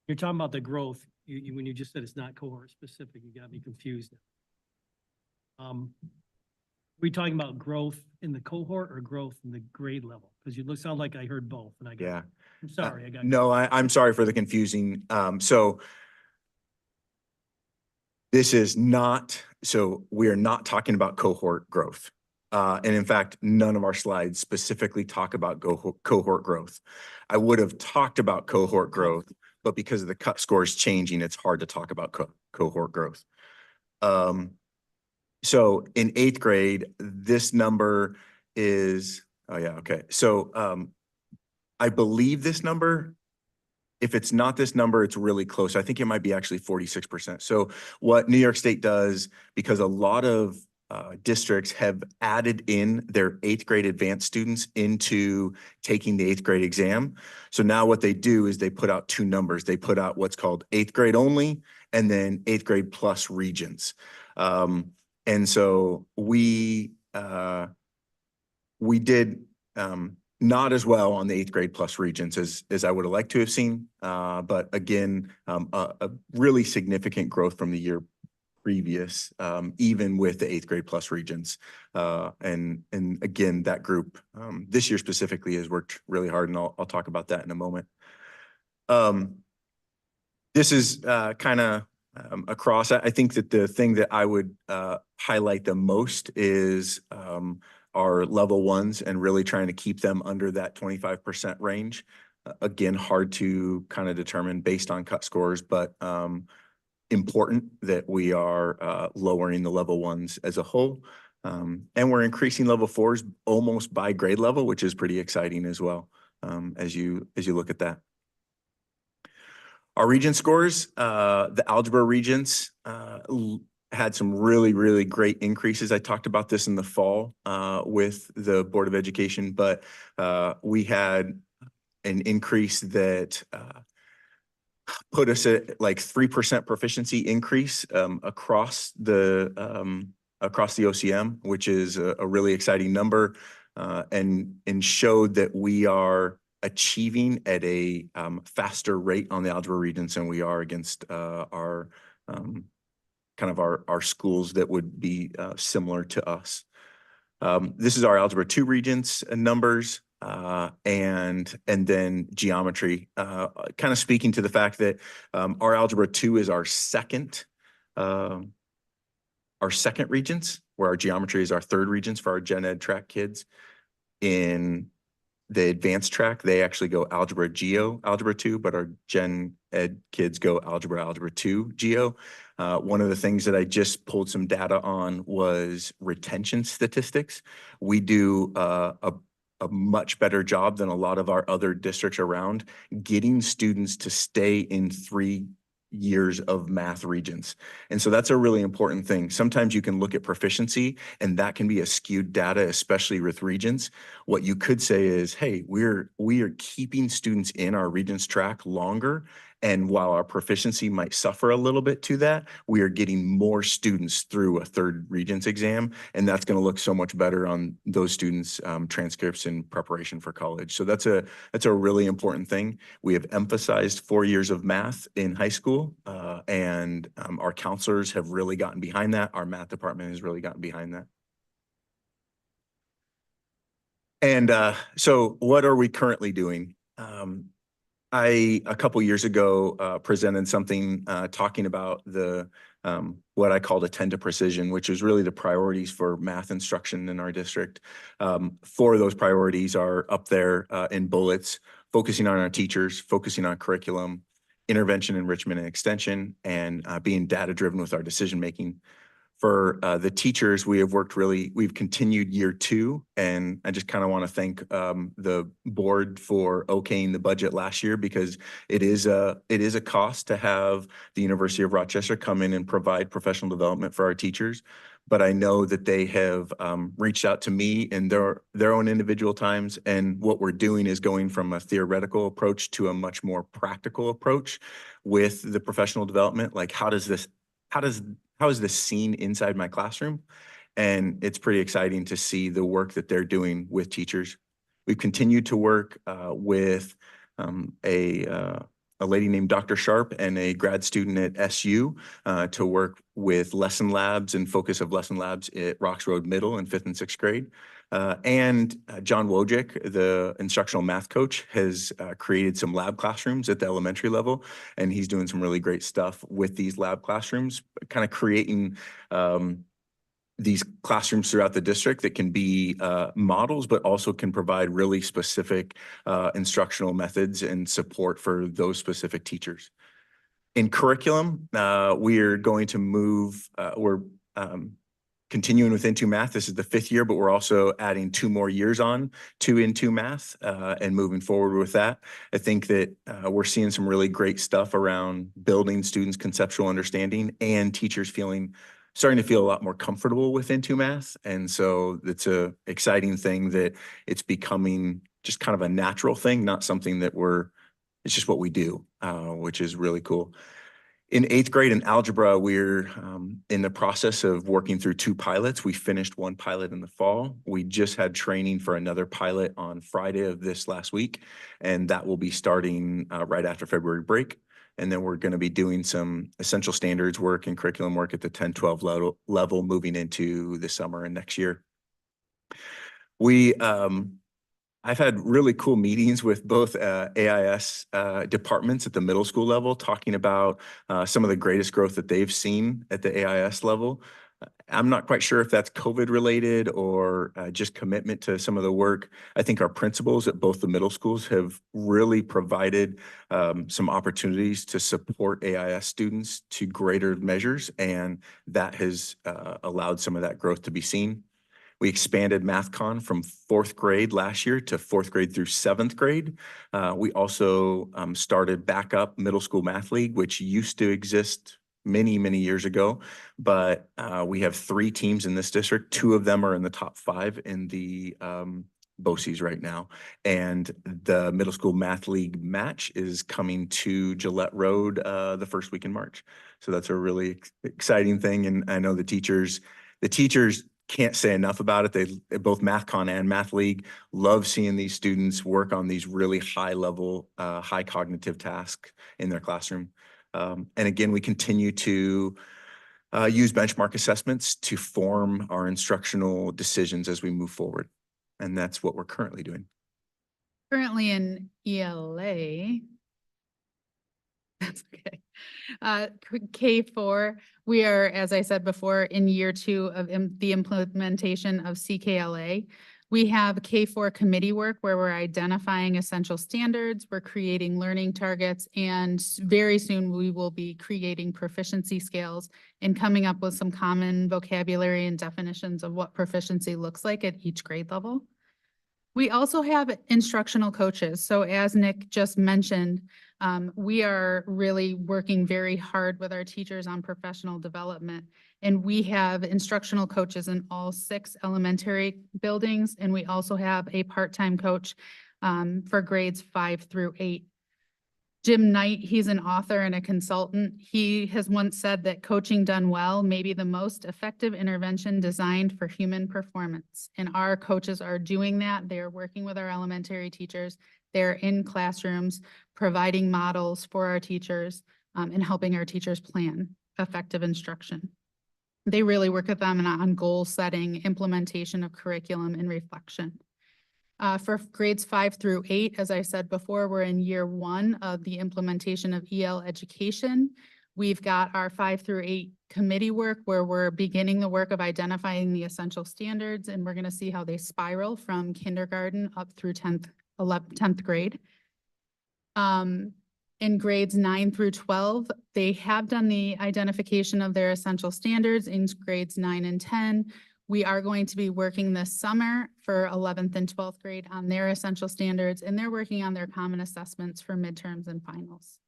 you're talking about the growth. When you just said it's not cohort specific, you got me confused. We talking about growth in the cohort or growth in the grade level? Because you sound like I heard both, and Yeah. I'm sorry, I got. No, I'm sorry for the confusing. So this is not, so we are not talking about cohort growth. And in fact, none of our slides specifically talk about cohort growth. I would have talked about cohort growth, but because of the cut scores changing, it's hard to talk about cohort growth. So in 8th grade, this number is, oh yeah, okay. So I believe this number, if it's not this number, it's really close. I think it might be actually 46%. So what New York State does, because a lot of districts have added in their 8th grade advanced students into taking the 8th grade exam. So now what they do is they put out two numbers. They put out what's called 8th grade only, and then 8th grade plus Regents. And so we did not as well on the 8th grade plus Regents as I would have liked to have seen. But again, a really significant growth from the year previous, even with the 8th grade plus Regents. And again, that group this year specifically has worked really hard, and I'll talk about that in a moment. This is kind of across. I think that the thing that I would highlight the most is our level ones and really trying to keep them under that 25% range. Again, hard to kind of determine based on cut scores, but important that we are lowering the level ones as a whole. And we're increasing level 4s almost by grade level, which is pretty exciting as well, as you look at that. Our Regent scores, the algebra Regents had some really, really great increases. I talked about this in the fall with the Board of Education, but we had an increase that put us at like 3% proficiency increase across the OCM, which is a really exciting number, and showed that we are achieving at a faster rate on the algebra Regents than we are against our kind of our schools that would be similar to us. This is our algebra 2 Regents numbers. and then geometry, kind of speaking to the fact that our Algebra 2 is our second Regents, where our geometry is our third Regents for our Gen Ed track kids. In the advanced track, they actually go Algebra Geo, Algebra 2, but our Gen Ed kids go Algebra 2 Geo. One of the things that I just pulled some data on was retention statistics. We do a much better job than a lot of our other districts around getting students to stay in 3 years of math Regents. And so that's a really important thing. Sometimes you can look at proficiency and that can be a skewed data, especially with Regents. What you could say is, hey, we are keeping students in our Regents track longer. And while our proficiency might suffer a little bit to that, we are getting more students through a third Regents exam. And that's going to look so much better on those students' transcripts in preparation for college. So that's a really important thing. We have emphasized 4 years of math in high school, and our counselors have really gotten behind that. Our math department has really gotten behind that. And so what are we currently doing? I, a couple years ago, presented something talking about the what I called Attend to Precision, which is really the priorities for math instruction in our district. 4 of those priorities are up there in bullets: focusing on our teachers, focusing on curriculum, intervention, enrichment, and extension, and being data-driven with our decision-making. For the teachers, we've continued year 2, and I just kind of want to thank the board for okaying the budget last year, because it is a cost to have the University of Rochester come in and provide professional development for our teachers. But I know that they have reached out to me in their own individual times, and what we're doing is going from a theoretical approach to a much more practical approach with the professional development. Like, how is this seen inside my classroom? And it's pretty exciting to see the work that they're doing with teachers. We've continued to work with a lady named Dr. Sharp and a grad student at SU to work with lesson labs and focus of lesson labs at Rocks Road Middle in 5th and 6th grade. And John Wojcik, the instructional math coach, has created some lab classrooms at the elementary level, and he's doing some really great stuff with these lab classrooms, kind of creating these classrooms throughout the district that can be models, but also can provide really specific instructional methods and support for those specific teachers. In curriculum, we're going to move, we're continuing with Into Math. This is the 5th year, but we're also adding 2 more years on to Into Math and moving forward with that. I think that we're seeing some really great stuff around building students' conceptual understanding and teachers starting to feel a lot more comfortable with Into Math. And so it's a exciting thing that it's becoming just kind of a natural thing, not something that it's just what we do, which is really cool. In 8th grade in algebra, we're in the process of working through 2 pilots. We finished 1 pilot in the fall. We just had training for another pilot on Friday of this last week, and that will be starting right after February break. And then we're going to be doing some essential standards work and curriculum work at the 10-12 level moving into the summer and next year. I've had really cool meetings with both AIS departments at the middle school level, talking about some of the greatest growth that they've seen at the AIS level. I'm not quite sure if that's COVID related or just commitment to some of the work. I think our principals at both the middle schools have really provided some opportunities to support AIS students to greater measures, and that has allowed some of that growth to be seen. We expanded MathCon from 4th grade last year to 4th grade through 7th grade. We also started Backup Middle School Math League, which used to exist many, many years ago, but we have 3 teams in this district. 2 of them are in the top 5 in the BOCES right now. And the Middle School Math League match is coming to Gillette Road the first week in March. So that's a really exciting thing. And I know the teachers can't say enough about it. They both MathCon and Math League love seeing these students work on these really high level, high cognitive tasks in their classroom. And again, we continue to use benchmark assessments to form our instructional decisions as we move forward. And that's what we're currently doing. Currently in ELA. That's okay. K4, we are, as I said before, in year 2 of the implementation of CKLA. We have K4 committee work where we're identifying essential standards, we're creating learning targets, and very soon we will be creating proficiency scales and coming up with some common vocabulary and definitions of what proficiency looks like at each grade level. We also have instructional coaches. So as Nick just mentioned, we are really working very hard with our teachers on professional development. And we have instructional coaches in all 6 elementary buildings. And we also have a part-time coach for grades 5 through 8. Jim Knight, he's an author and a consultant. He has once said that coaching done well may be the most effective intervention designed for human performance. And our coaches are doing that. They're working with our elementary teachers. They're in classrooms, providing models for our teachers and helping our teachers plan effective instruction. They really work with them on goal setting, implementation of curriculum, and reflection. For grades 5 through 8, as I said before, we're in year 1 of the implementation of EL education. We've got our 5 through 8 committee work where we're beginning the work of identifying the essential standards, and we're going to see how they spiral from kindergarten up through 10th grade. In grades 9 through 12, they have done the identification of their essential standards in grades 9 and 10. We are going to be working this summer for 11th and 12th grade on their essential standards, and they're working on their common assessments for midterms and finals.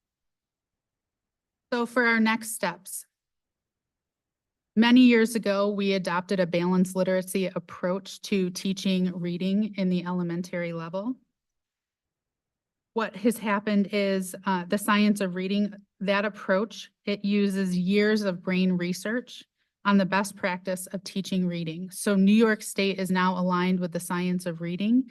So for our next steps, many years ago, we adopted a balanced literacy approach to teaching reading in the elementary level. What has happened is the science of reading, that approach, it uses years of brain research on the best practice of teaching reading. So New York State is now aligned with the science of reading.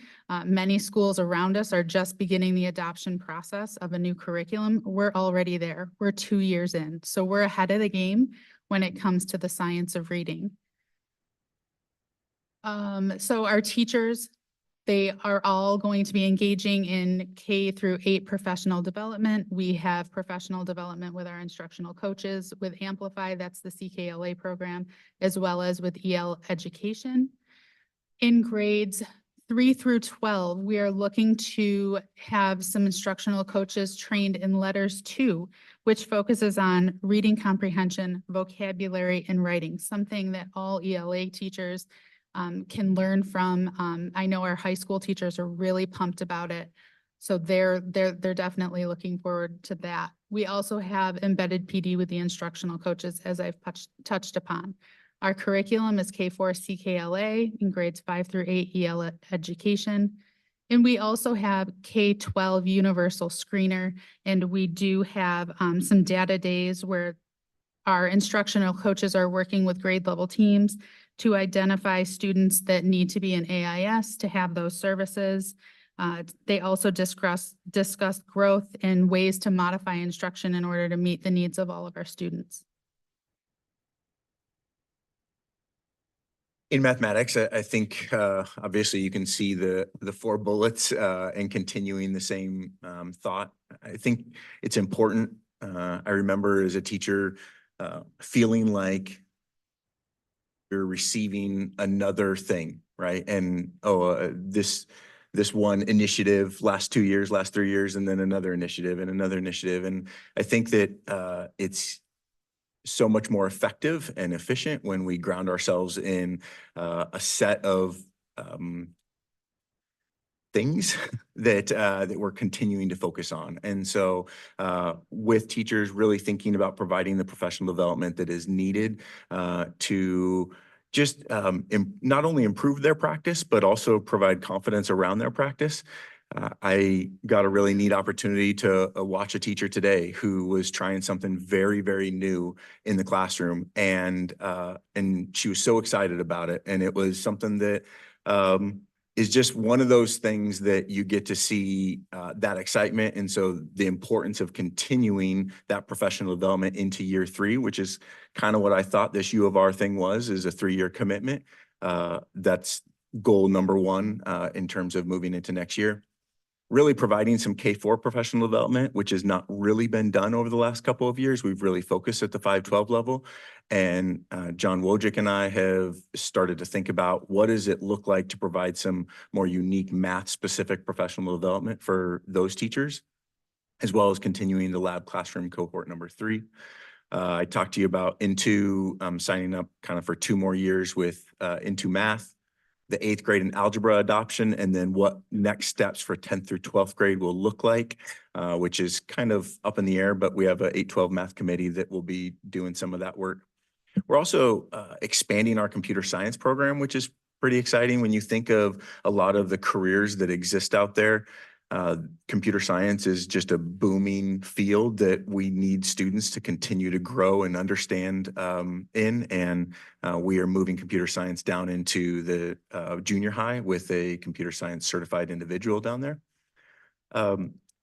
Many schools around us are just beginning the adoption process of a new curriculum. We're already there. We're 2 years in. So we're ahead of the game when it comes to the science of reading. So our teachers, they are all going to be engaging in K through 8 professional development. We have professional development with our instructional coaches. With Amplify, that's the CKLA program, as well as with EL education. In grades 3 through 12, we are looking to have some instructional coaches trained in Letters 2, which focuses on reading comprehension, vocabulary, and writing, something that all ELA teachers can learn from. I know our high school teachers are really pumped about it. So they're definitely looking forward to that. We also have embedded PD with the instructional coaches, as I've touched upon. Our curriculum is K4 CKLA in grades 5 through 8 EL education. And we also have K12 universal screener. And we do have some data days where our instructional coaches are working with grade level teams to identify students that need to be in AIS to have those services. They also discuss growth and ways to modify instruction in order to meet the needs of all of our students. In mathematics, I think obviously you can see the 4 bullets and continuing the same thought. I think it's important. I remember as a teacher feeling like you're receiving another thing, right? And this one initiative last 2 years, last 3 years, and then another initiative and another initiative. And I think that it's so much more effective and efficient when we ground ourselves in a set of things that we're continuing to focus on. And so with teachers really thinking about providing the professional development that is needed to just not only improve their practice, but also provide confidence around their practice. I got a really neat opportunity to watch a teacher today who was trying something very, very new in the classroom, and she was so excited about it. And it was something that is just one of those things that you get to see that excitement. And so the importance of continuing that professional development into year 3, which is kind of what I thought this U of R thing was, is a 3-year commitment. That's goal number 1 in terms of moving into next year. really providing some K-4 professional development, which has not really been done over the last couple of years. We've really focused at the 512 level. And John Wojcik and I have started to think about what does it look like to provide some more unique math-specific professional development for those teachers, as well as continuing the lab classroom cohort number 3. I talked to you about Into signing up kind of for 2 more years with Into Math, the 8th grade in algebra adoption, and then what next steps for 10th through 12th grade will look like, which is kind of up in the air, but we have a 8-12 math committee that will be doing some of that work. We're also expanding our computer science program, which is pretty exciting when you think of a lot of the careers that exist out there. Computer science is just a booming field that we need students to continue to grow and understand in. And we are moving computer science down into the junior high with a computer science certified individual down there.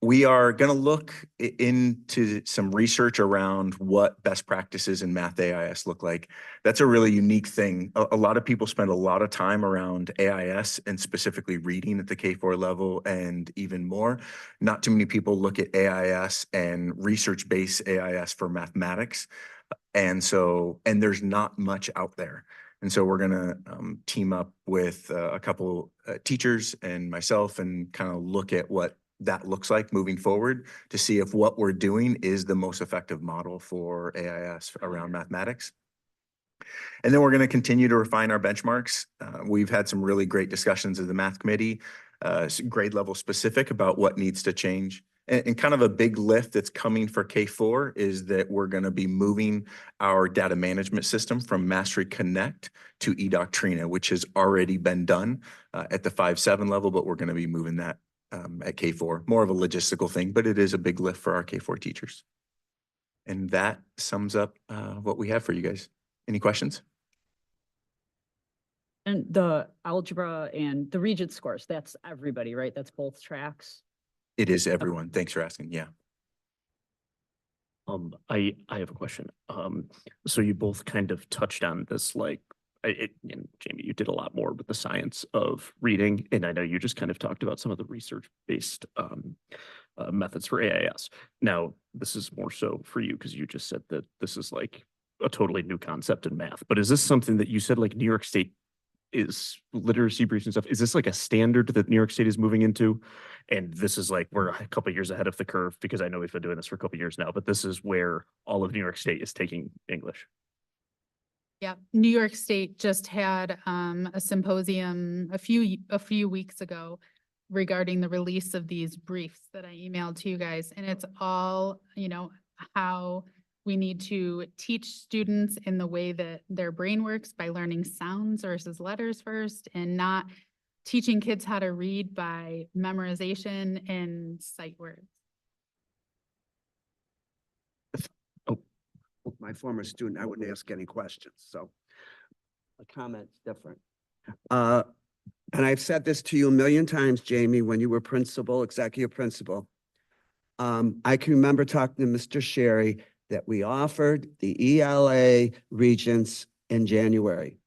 We are going to look into some research around what best practices in math AIS look like. That's a really unique thing. A lot of people spend a lot of time around AIS and specifically reading at the K-4 level and even more. Not too many people look at AIS and research-based AIS for mathematics. And there's not much out there. And so we're going to team up with a couple teachers and myself and kind of look at what that looks like moving forward to see if what we're doing is the most effective model for AIS around mathematics. And then we're going to continue to refine our benchmarks. We've had some really great discussions as the math committee, grade level specific about what needs to change. And kind of a big lift that's coming for K4 is that we're going to be moving our data management system from Mastery Connect to eDoctrina, which has already been done at the 5-7 level, but we're going to be moving that at K4. More of a logistical thing, but it is a big lift for our K4 teachers. And that sums up what we have for you guys. Any questions? And the algebra and the Regent scores, that's everybody, right? That's both tracks? It is everyone. Thanks for asking. Yeah. I have a question. So you both kind of touched on this, like, and Jamie, you did a lot more with the science of reading, and I know you just kind of talked about some of the research-based methods for AIS. Now, this is more so for you because you just said that this is like a totally new concept in math. But is this something that you said, like New York State is literacy briefs and stuff? Is this like a standard that New York State is moving into? And this is like, we're a couple of years ahead of the curve because I know we've been doing this for a couple of years now, but this is where all of New York State is taking English. Yeah, New York State just had a symposium a few weeks ago regarding the release of these briefs that I emailed to you guys. And it's all, how we need to teach students in the way that their brain works by learning sounds versus letters first, and not teaching kids how to read by memorization and sight words. My former student, I wouldn't ask any questions, so a comment's different. And I've said this to you a million times, Jamie, when you were principal, executive principal. I can remember talking to Mr. Sherry that we offered the ELA regents in January.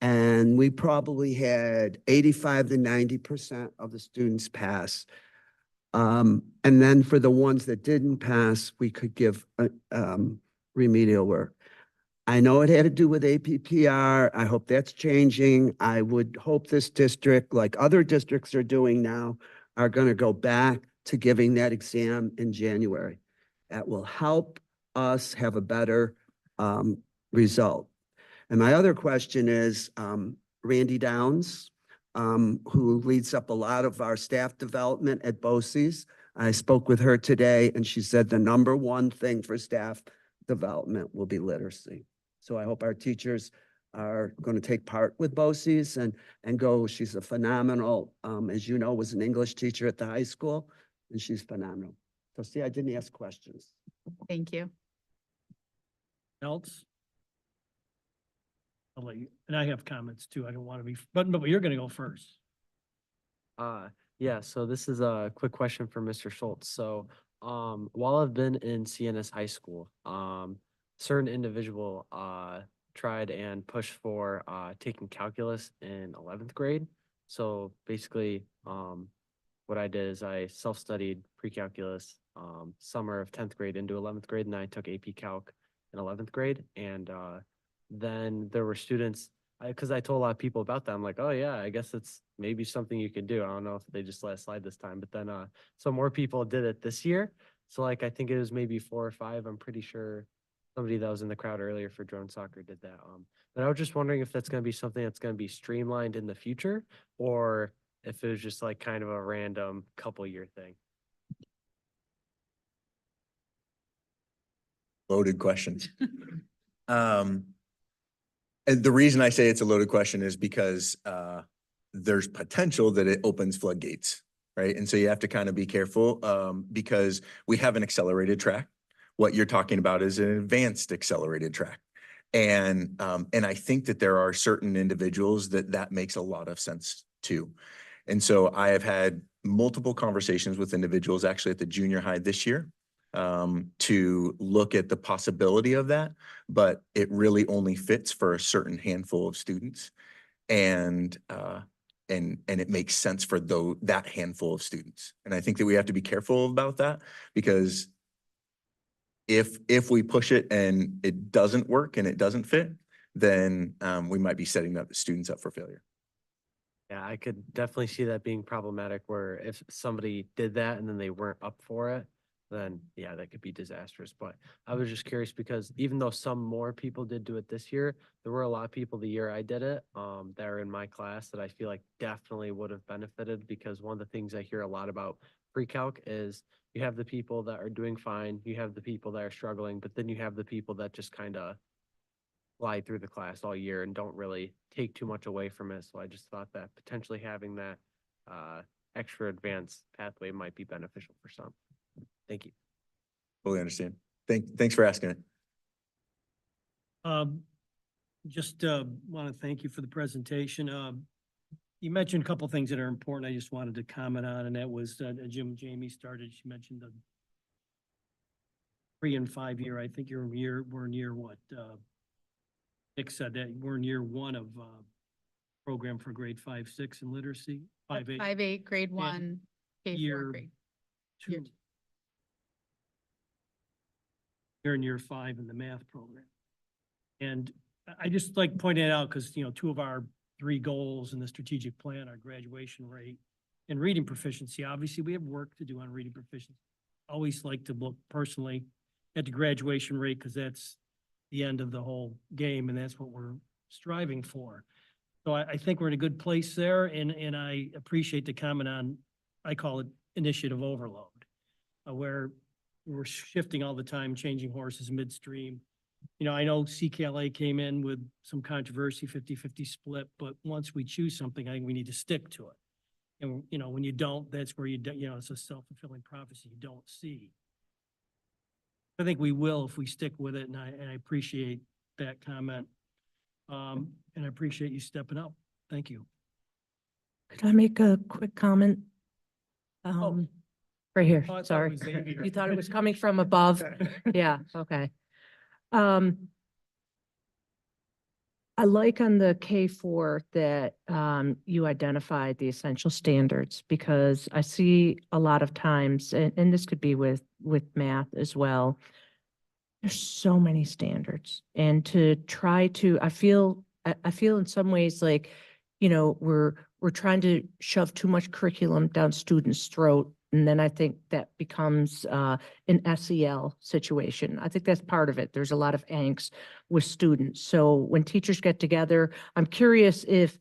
And we probably had 85 to 90% of the students pass. And then for the ones that didn't pass, we could give remedial work. I know it had to do with APPR. I hope that's changing. I would hope this district, like other districts are doing now, are going to go back to giving that exam in January. That will help us have a better result. And my other question is, Randy Downs, who leads up a lot of our staff development at BOCES. I spoke with her today and she said the number one thing for staff development will be literacy. So I hope our teachers are going to take part with BOCES and go. She's a phenomenal, as you know, was an English teacher at the high school, and she's phenomenal. So see, I didn't ask questions. Thank you. Else? I'll let you, and I have comments too. I don't want to be, but you're going to go first. Yeah, so this is a quick question for Mr. Schultz. So while I've been in CNS high school, certain individual tried and pushed for taking calculus in 11th grade. So basically, what I did is I self-studied pre-calculus, summer of 10th grade into 11th grade, and then I took AP Calc in 11th grade. And then there were students, because I told a lot of people about that. I'm like, oh yeah, I guess it's maybe something you can do. I don't know if they just let it slide this time, but then some more people did it this year. So like, I think it was maybe 4 or 5. I'm pretty sure somebody that was in the crowd earlier for drone soccer did that. But I was just wondering if that's going to be something that's going to be streamlined in the future, or if it was just like kind of a random couple year thing. Loaded question. And the reason I say it's a loaded question is because there's potential that it opens floodgates, right? And so you have to kind of be careful because we have an accelerated track. What you're talking about is an advanced accelerated track. And I think that there are certain individuals that makes a lot of sense too. And so I have had multiple conversations with individuals actually at the junior high this year to look at the possibility of that, but it really only fits for a certain handful of students. And it makes sense for that handful of students. And I think that we have to be careful about that, because if we push it and it doesn't work and it doesn't fit, then we might be setting up the students up for failure. Yeah, I could definitely see that being problematic, where if somebody did that and then they weren't up for it, then yeah, that could be disastrous. But I was just curious because even though some more people did do it this year, there were a lot of people the year I did it that are in my class that I feel like definitely would have benefited, because one of the things I hear a lot about pre-calc is you have the people that are doing fine, you have the people that are struggling, but then you have the people that just kind of fly through the class all year and don't really take too much away from it. So I just thought that potentially having that extra advanced pathway might be beneficial for some. Thank you. Fully understand. Thanks for asking it. Just want to thank you for the presentation. You mentioned a couple things that are important. I just wanted to comment on, and that was Jamie started. She mentioned the 3 and 5 year. I think we're in year what? Nick said that we're in year 1 of program for grade 5, 6 in literacy. 5, 8. 5-8, grade 1, K4 year grade. 2. Year 2. You're in year 5 in the math program. And I just like pointing it out because, 2 of our 3 goals in the strategic plan are graduation rate and reading proficiency. Obviously, we have work to do on reading proficiency. Always like to look personally at the graduation rate because that's the end of the whole game, and that's what we're striving for. So I think we're in a good place there, and I appreciate the comment on, I call it initiative overload, where we're shifting all the time, changing horses midstream. I know CKLA came in with some controversy, 50-50 split, but once we choose something, I think we need to stick to it. And, when you don't, that's where it's a self-fulfilling prophecy you don't see. I think we will if we stick with it, and I appreciate that comment. And I appreciate you stepping up. Thank you. Could I make a quick comment? Right here, Oh, I thought it sorry. was Xavier. You thought it was coming from above? Yeah, okay. I like on the K4 that you identified the essential standards, because I see a lot of times, and this could be with math as well, there's so many standards, and to try to, I feel in some ways like, we're trying to shove too much curriculum down students' throat. And then I think that becomes an SEL situation. I think that's part of it. There's a lot of angst with students. So when teachers get together, I'm curious if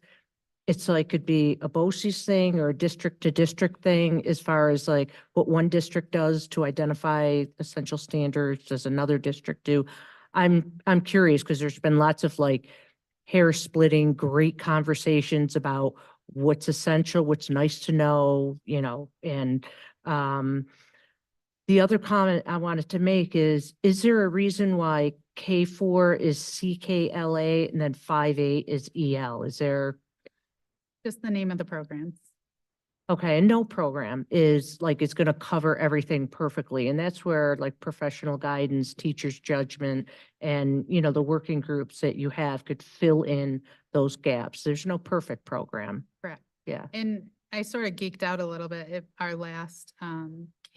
it's like, could be a BOCES thing or a district to district thing, as far as like what one district does to identify essential standards, does another district do? I'm curious, because there's been lots of like hair splitting, great conversations about what's essential, what's nice to know, and the other comment I wanted to make is there a reason why K4 is CKLA and then 5-8 is EL? Is there? Just the name of the programs. Okay, and no program is like, it's going to cover everything perfectly. And that's where like professional guidance, teacher's judgment, and, the working groups that you have could fill in those gaps. There's no perfect program. Correct. Yeah. And I sort of geeked out a little bit at our last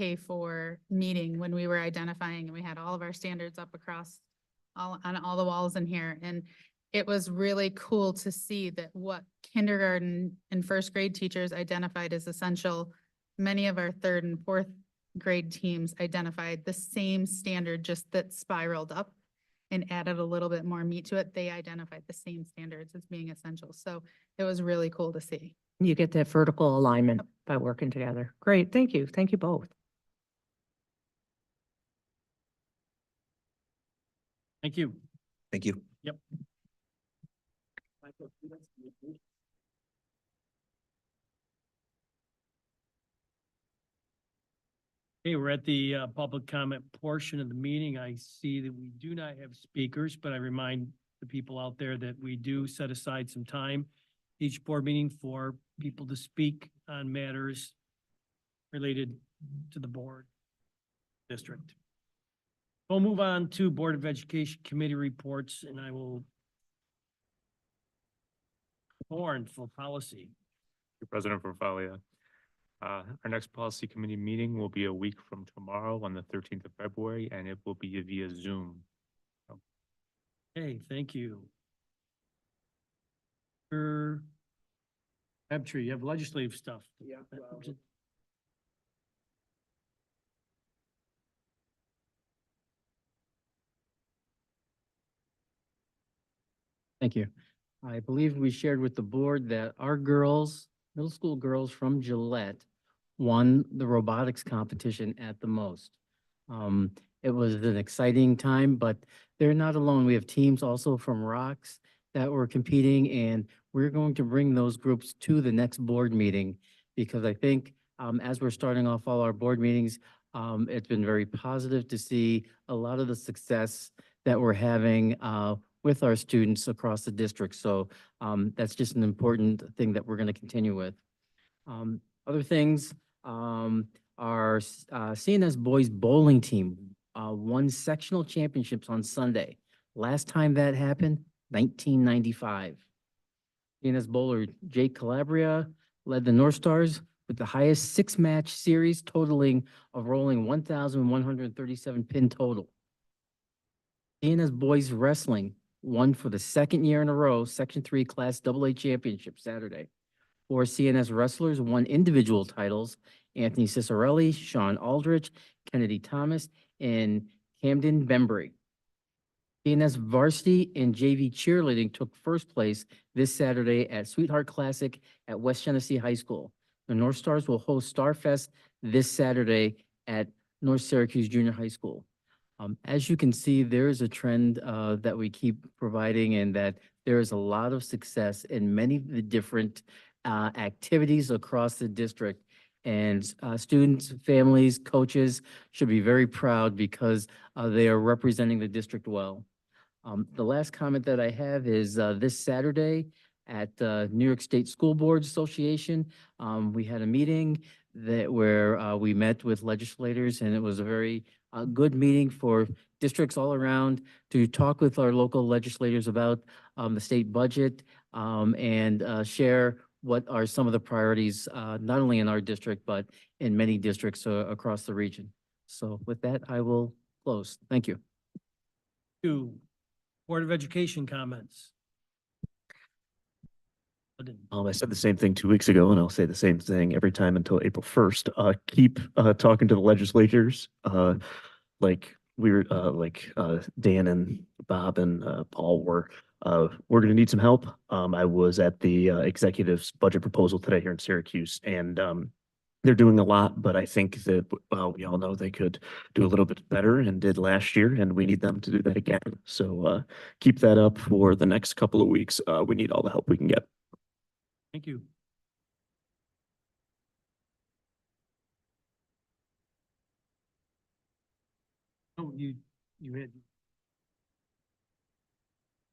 K4 meeting when we were identifying and we had all of our standards up across on all the walls in here. And it was really cool to see that what kindergarten and first grade teachers identified as essential, many of our third and fourth grade teams identified the same standard, just that spiraled up and added a little bit more meat to it. They identified the same standards as being essential. So it was really cool to see. You get that vertical alignment by working together. Great, thank you. Thank you both. Thank you. Thank you. Yep. Okay, we're at the public comment portion of the meeting. I see that we do not have speakers, but I remind the people out there that we do set aside some time each board meeting for people to speak on matters related to the board district. We'll move on to Board of Education Committee reports, and I will Horn for policy. President Verfalia. Our next policy committee meeting will be a week from tomorrow on the 13th of February, and it will be via Zoom. Okay, thank you. Crabtree, you have legislative stuff. Yeah. Thank you. I believe we shared with the board that our girls, middle school girls from Gillette, won the robotics competition at the most. It was an exciting time, but they're not alone. We have teams also from Rocks that were competing, and we're going to bring those groups to the next board meeting because I think as we're starting off all our board meetings, it's been very positive to see a lot of the success that we're having with our students across the district. So that's just an important thing that we're going to continue with. Other things, our CNS boys bowling team won sectional championships on Sunday. Last time that happened, 1995. CNS bowler Jake Calabria led the North Stars with the highest 6-match series totaling of rolling 1,137 pin total. CNS boys wrestling won for the second year in a row, Section 3 Class AA Championship Saturday. 4 CNS wrestlers won individual titles: Anthony Cicerelli, Sean Aldrich, Kennedy Thomas, and Camden Bembry. CNS varsity and JV cheerleading took first place this Saturday at Sweetheart Classic at West Genesee High School. The North Stars will host Starfest this Saturday at North Syracuse Junior High School. As you can see, there is a trend that we keep providing, and that there is a lot of success in many of the different activities across the district. And students, families, coaches should be very proud because they are representing the district well. The last comment that I have is this Saturday at the New York State School Board Association, we had a meeting where we met with legislators, and it was a very good meeting for districts all around to talk with our local legislators about the state budget and share what are some of the priorities, not only in our district, but in many districts across the region. So with that, I will close. Thank you. Board of Education comments. I said the same thing 2 weeks ago, and I'll say the same thing every time until April 1st. Keep talking to the legislators. Like Dan and Bob and Paul were. We're going to need some help. I was at the executive's budget proposal today here in Syracuse, and they're doing a lot, but I think that we all know they could do a little bit better and did last year, and we need them to do that again. So keep that up for the next couple of weeks. We need all the help we can get. Thank you. Oh, you had.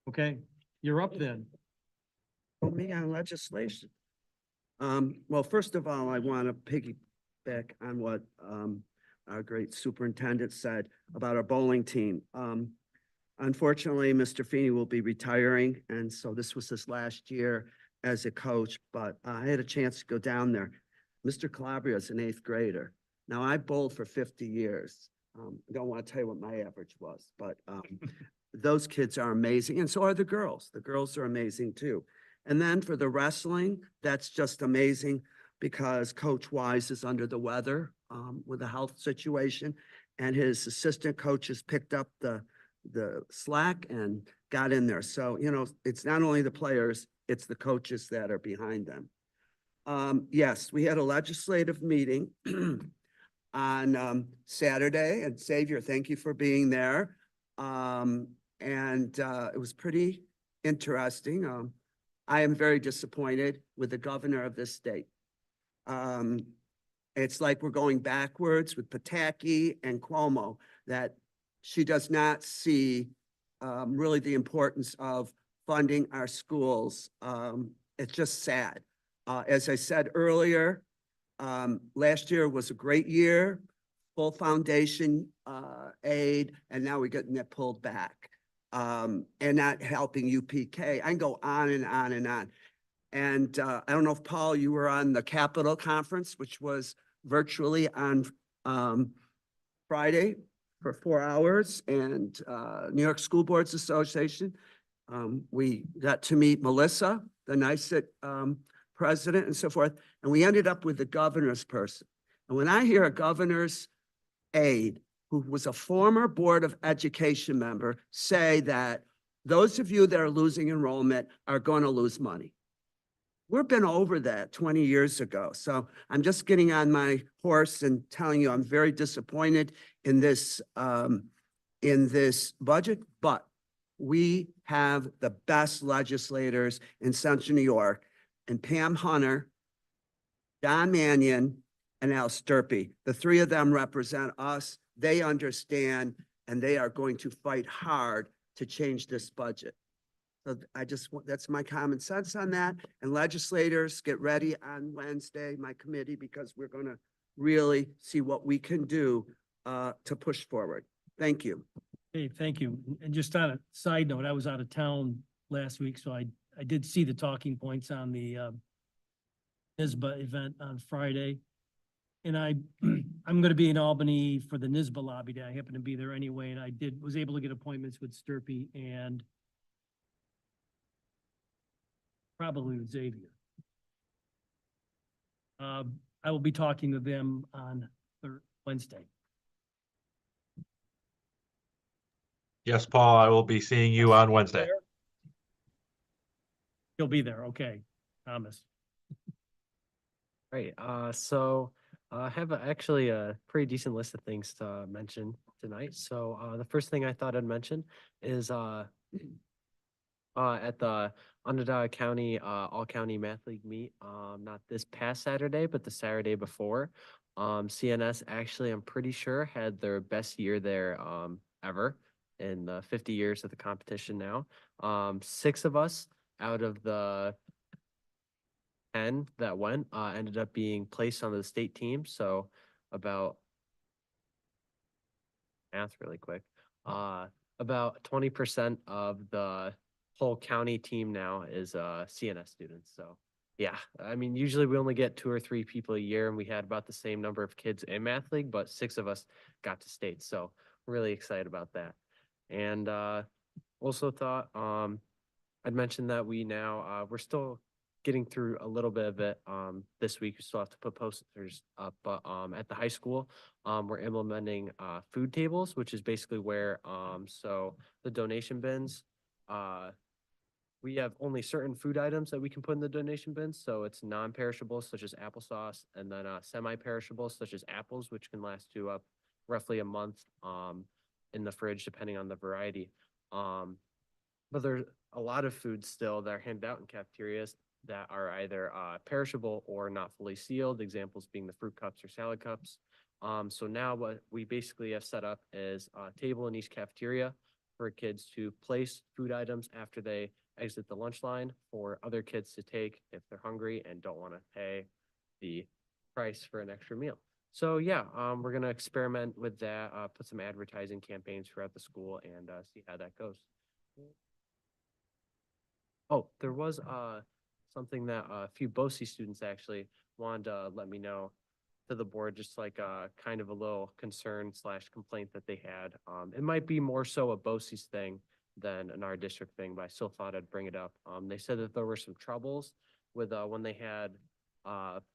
Okay, you're up then. Put me on legislation. Well, first of all, I want to piggyback on what our great superintendent said about our bowling team. Unfortunately, Mr. Feeney will be retiring, and so this was his last year as a coach, but I had a chance to go down there. Mr. Calabria is an eighth grader. Now, I bowled for 50 years. I don't want to tell you what my average was, but those kids are amazing, and so are the girls. The girls are amazing too. And then for the wrestling, that's just amazing because Coach Wise is under the weather with a health situation, and his assistant coaches picked up the slack and got in there. So, you know, it's not only the players, it's the coaches that are behind them. Yes, we had a legislative meeting on Saturday, and Xavier, thank you for being there. It was pretty interesting. I am very disappointed with the governor of this state. It's like we're going backwards with Pataki and Cuomo, that she does not see really the importance of funding our schools. It's just sad. As I said earlier, last year was a great year, full foundation aid, and now we're getting that pulled back and not helping UPK. I can go on and on and on. And I don't know if, Paul, you were on the Capitol Conference, which was virtually on Friday for 4 hours, and New York School Boards Association. We got to meet Melissa, the NICET president, and so forth, and we ended up with the governor's person. And when I hear a governor's aide, who was a former Board of Education member, say that those of you that are losing enrollment are going to lose money. We've been over that 20 years ago. So I'm just getting on my horse and telling you I'm very disappointed in this budget, but we have the best legislators in Central New York, and Pam Hunter, Don Mannion, and Al Sturpey. The three of them represent us. They understand, and they are going to fight hard to change this budget. So that's my common sense on that. And legislators, get ready on Wednesday, my committee, because we're going to really see what we can do to push forward. Thank you. Hey, thank you. And just on a side note, I was out of town last week, so I did see the talking points on the NSBA event on Friday. And I'm going to be in Albany for the NSBA lobby day. I happen to be there anyway, and I was able to get appointments with Sturpey and probably with Xavier. I will be talking to them on Wednesday. Yes, Paul, I will be seeing you on Wednesday. He'll be there. Okay, Thomas. Right, so I have actually a pretty decent list of things to mention tonight. So the first thing I thought I'd mention is at the Onondaga County All County Math League meet, not this past Saturday, but the Saturday before. CNS actually, I'm pretty sure, had their best year there ever in the 50 years of the competition now. 6 of us out of the 10 that went ended up being placed on the state team. So about math really quick, about 20% of the whole county team now is CNS students. So yeah, I mean, usually we only get 2 or 3 people a year, and we had about the same number of kids in Math League, but 6 of us got to state. So really excited about that. And also thought I'd mentioned that we now we're still getting through a little bit of it this week. We still have to put posters up, but at the high school, we're implementing food tables, which is basically where so the donation bins, we have only certain food items that we can put in the donation bins. So it's non-perishables such as applesauce, and then semi-perishables such as apples, which can last to roughly a month in the fridge, depending on the variety. But there's a lot of foods still that are handed out in cafeterias that are either perishable or not fully sealed, examples being the fruit cups or salad cups. So now what we basically have set up is a table in each cafeteria for kids to place food items after they exit the lunch line for other kids to take if they're hungry and don't want to pay the price for an extra meal. So yeah, we're going to experiment with that, put some advertising campaigns throughout the school, and see how that goes. Oh, there was something that a few BOCES students actually wanted to let me know to the board, just like kind of a little concern / complaint that they had. It might be more so a BOCES thing than an our district thing, but I still thought I'd bring it up. They said that there were some troubles with when they had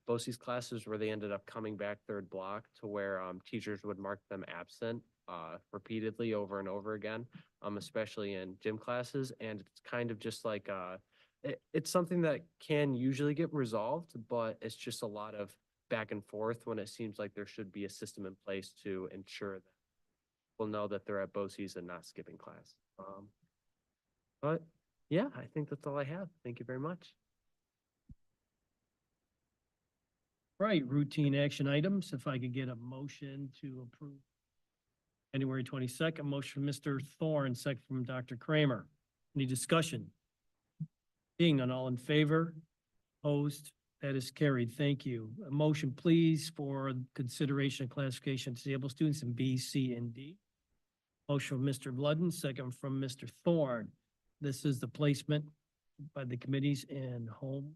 BOCES classes where they ended up coming back third block to where teachers would mark them absent repeatedly over and over again, especially in gym classes. And it's kind of just like it's something that can usually get resolved, but it's just a lot of back and forth when it seems like there should be a system in place to ensure that we'll know that they're at BOCES and not skipping class. But yeah, I think that's all I have. Thank you very much. Right, routine action items. If I could get a motion to approve. January 22nd, motion from Mr. Thorne, second from Dr. Kramer. Any discussion? Being none, all in favor? Opposed? That is carried. Thank you. A motion, please, for consideration of classification of disabled students in B, C, and D. Motion from Mr. Ludden, second from Mr. Thorne. This is the placement by the committees in home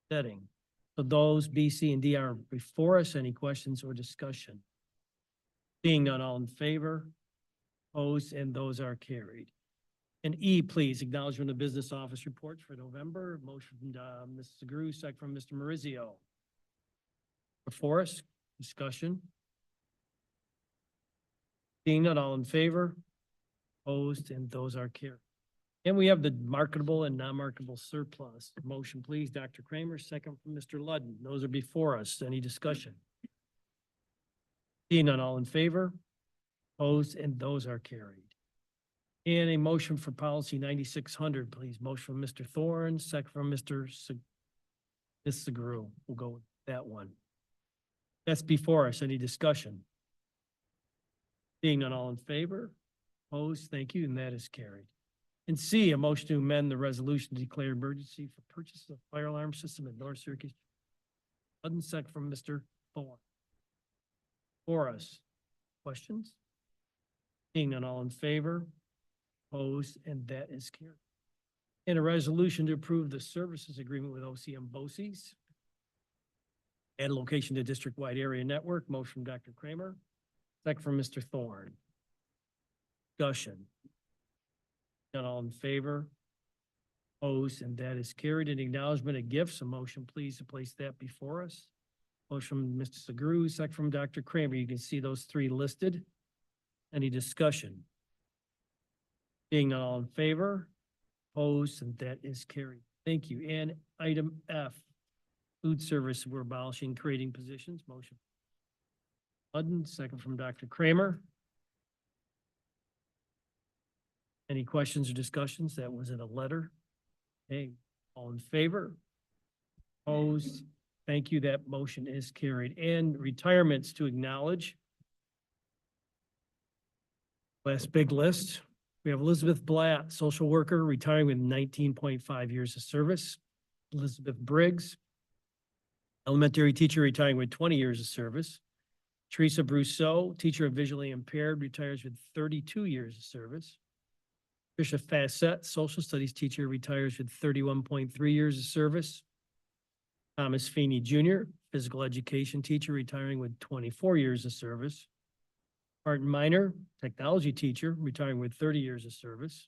setting. So those B, C, and D are before us. Any questions or discussion? Being none, all in favor? Opposed, and those are carried. And E, please, acknowledgement of business office reports for November. Motion from Mrs. Agru, second from Mr. Marizio. Before us, discussion. Being none, all in favor? Opposed, and those are carried. And we have the marketable and non-marketable surplus. Motion, please, Dr. Kramer, second from Mr. Ludden. Those are before us. Any discussion? Seeing none, all in favor? Opposed, and those are carried. And a motion for policy 9600, please. Motion from Mr. Thorne, second from Ms. Sagru. We'll go with that one. That's before us. Any discussion? Seeing none, all in favor? Opposed, thank you, and that is carried. And C, a motion to amend the resolution to declare emergency for purchase of fire alarm system at North Syracuse. Ludden, second from Mr. Thorne. For us, questions? Seeing none, all in favor? Opposed, and that is carried. And a resolution to approve the services agreement with OCM BOCES. Add location to district-wide area network. Motion from Dr. Kramer. Second from Mr. Thorne. Discussion. None, all in favor? Opposed, and that is carried. An acknowledgement of gifts. A motion, please, to place that before us. Motion from Mr. Sagru, second from Dr. Kramer. You can see those three listed. Any discussion? Being none, all in favor? Opposed, and that is carried. Thank you. And item F, food service, we're abolishing creating positions. Motion. Ludden, second from Dr. Kramer. Any questions or discussions? That was in a letter. Okay, all in favor? Opposed? Thank you. That motion is carried. And retirements to acknowledge. Last big list. We have Elizabeth Blatt, social worker, retiring with 19.5 years of service. Elizabeth Briggs, elementary teacher, retiring with 20 years of service. Teresa Brousseau, teacher of visually impaired, retires with 32 years of service. Tricia Fassett, social studies teacher, retires with 31.3 years of service. Thomas Feeney Jr., physical education teacher, retiring with 24 years of service. Martin Miner, technology teacher, retiring with 30 years of service.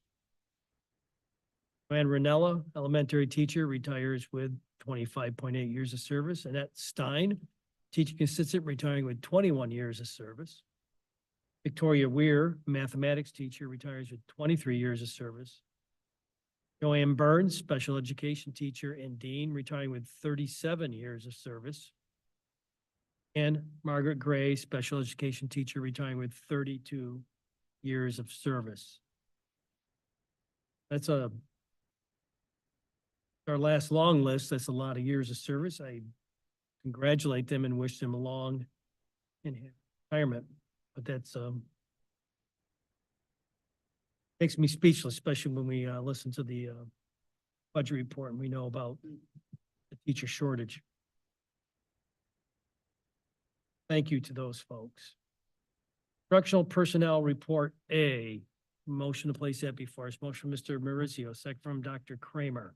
Joanne Ranella, elementary teacher, retires with 25.8 years of service. Annette Stein, teaching assistant, retiring with 21 years of service. Victoria Weir, mathematics teacher, retires with 23 years of service. Joanne Burns, special education teacher and dean, retiring with 37 years of service. And Margaret Gray, special education teacher, retiring with 32 years of service. That's our last long list. That's a lot of years of service. I congratulate them and wish them a long in retirement. But that's makes me speechless, especially when we listen to the budget report and we know about the teacher shortage. Thank you to those folks. Instructional personnel report A. motion to place that before us. Motion from Mr. Mauricio, second from Dr. Kramer.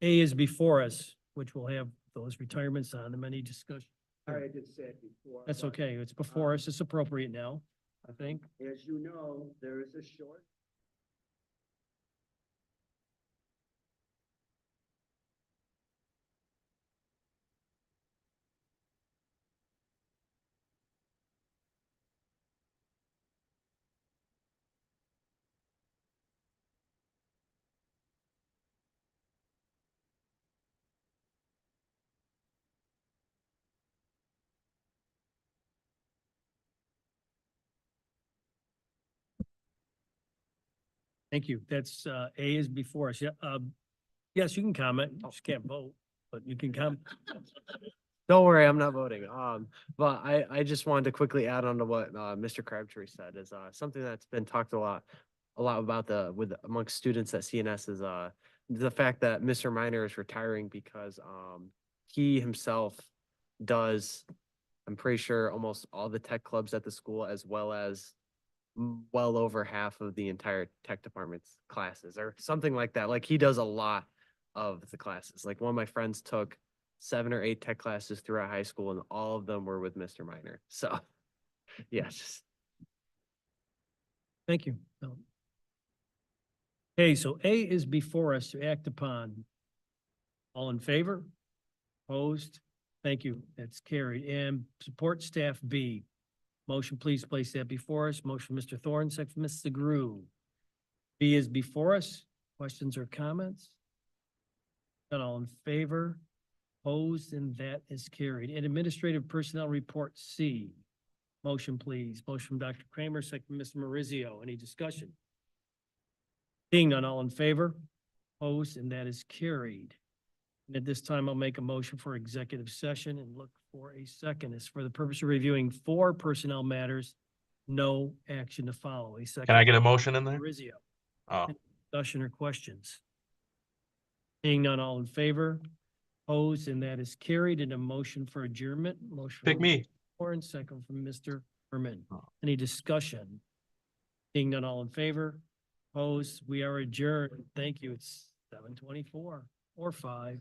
A is before us, which will have those retirements on them. Any discussion? Sorry, I did say it before. That's but, okay. It's before us. It's appropriate now, I think. As you know, there is a short. Thank you. That's, A is before us. Yeah, yes, you can comment. You just can't vote, but you can comment. Don't worry, I'm not voting. But I just wanted to quickly add on to what Mr. Crabtree said is something that's been talked a lot about amongst students at CNS is the fact that Mr. Minor is retiring because he himself does, I'm pretty sure, almost all the tech clubs at the school, as well as well over half of the entire tech department's classes or something like that. Like he does a lot of the classes. Like one of my friends took 7 or 8 tech classes throughout high school and all of them were with Mr. Minor. So yeah, just Thank you. No. Okay, so A is before us to act upon. All in favor? Opposed? Thank you. That's carried. And support staff B. Motion, please place that before us. Motion, Mr. Thorne, second from Mrs. Grew. B is before us. Questions or comments? Not all in favor? Opposed, and that is carried. And administrative personnel report C. Motion, please. Motion from Dr. Kramer, second from Mr. Mauricio. Any discussion? Seeing none, all in favor? Opposed, and that is carried. And at this time, I'll make a motion for executive session and look for a second. It's for the purpose of reviewing 4 personnel matters. No action to follow. A second. Can I get a motion in there? Mauricio. Oh, Discussion or questions? Seeing none, all in favor? Opposed, and that is carried. And a motion for adjournment. Motion. pick me. Warren, second from Mr. Herman. Any discussion? Seeing none, all in favor? Opposed, we are adjourned. Thank you. It's 7:24 or 5.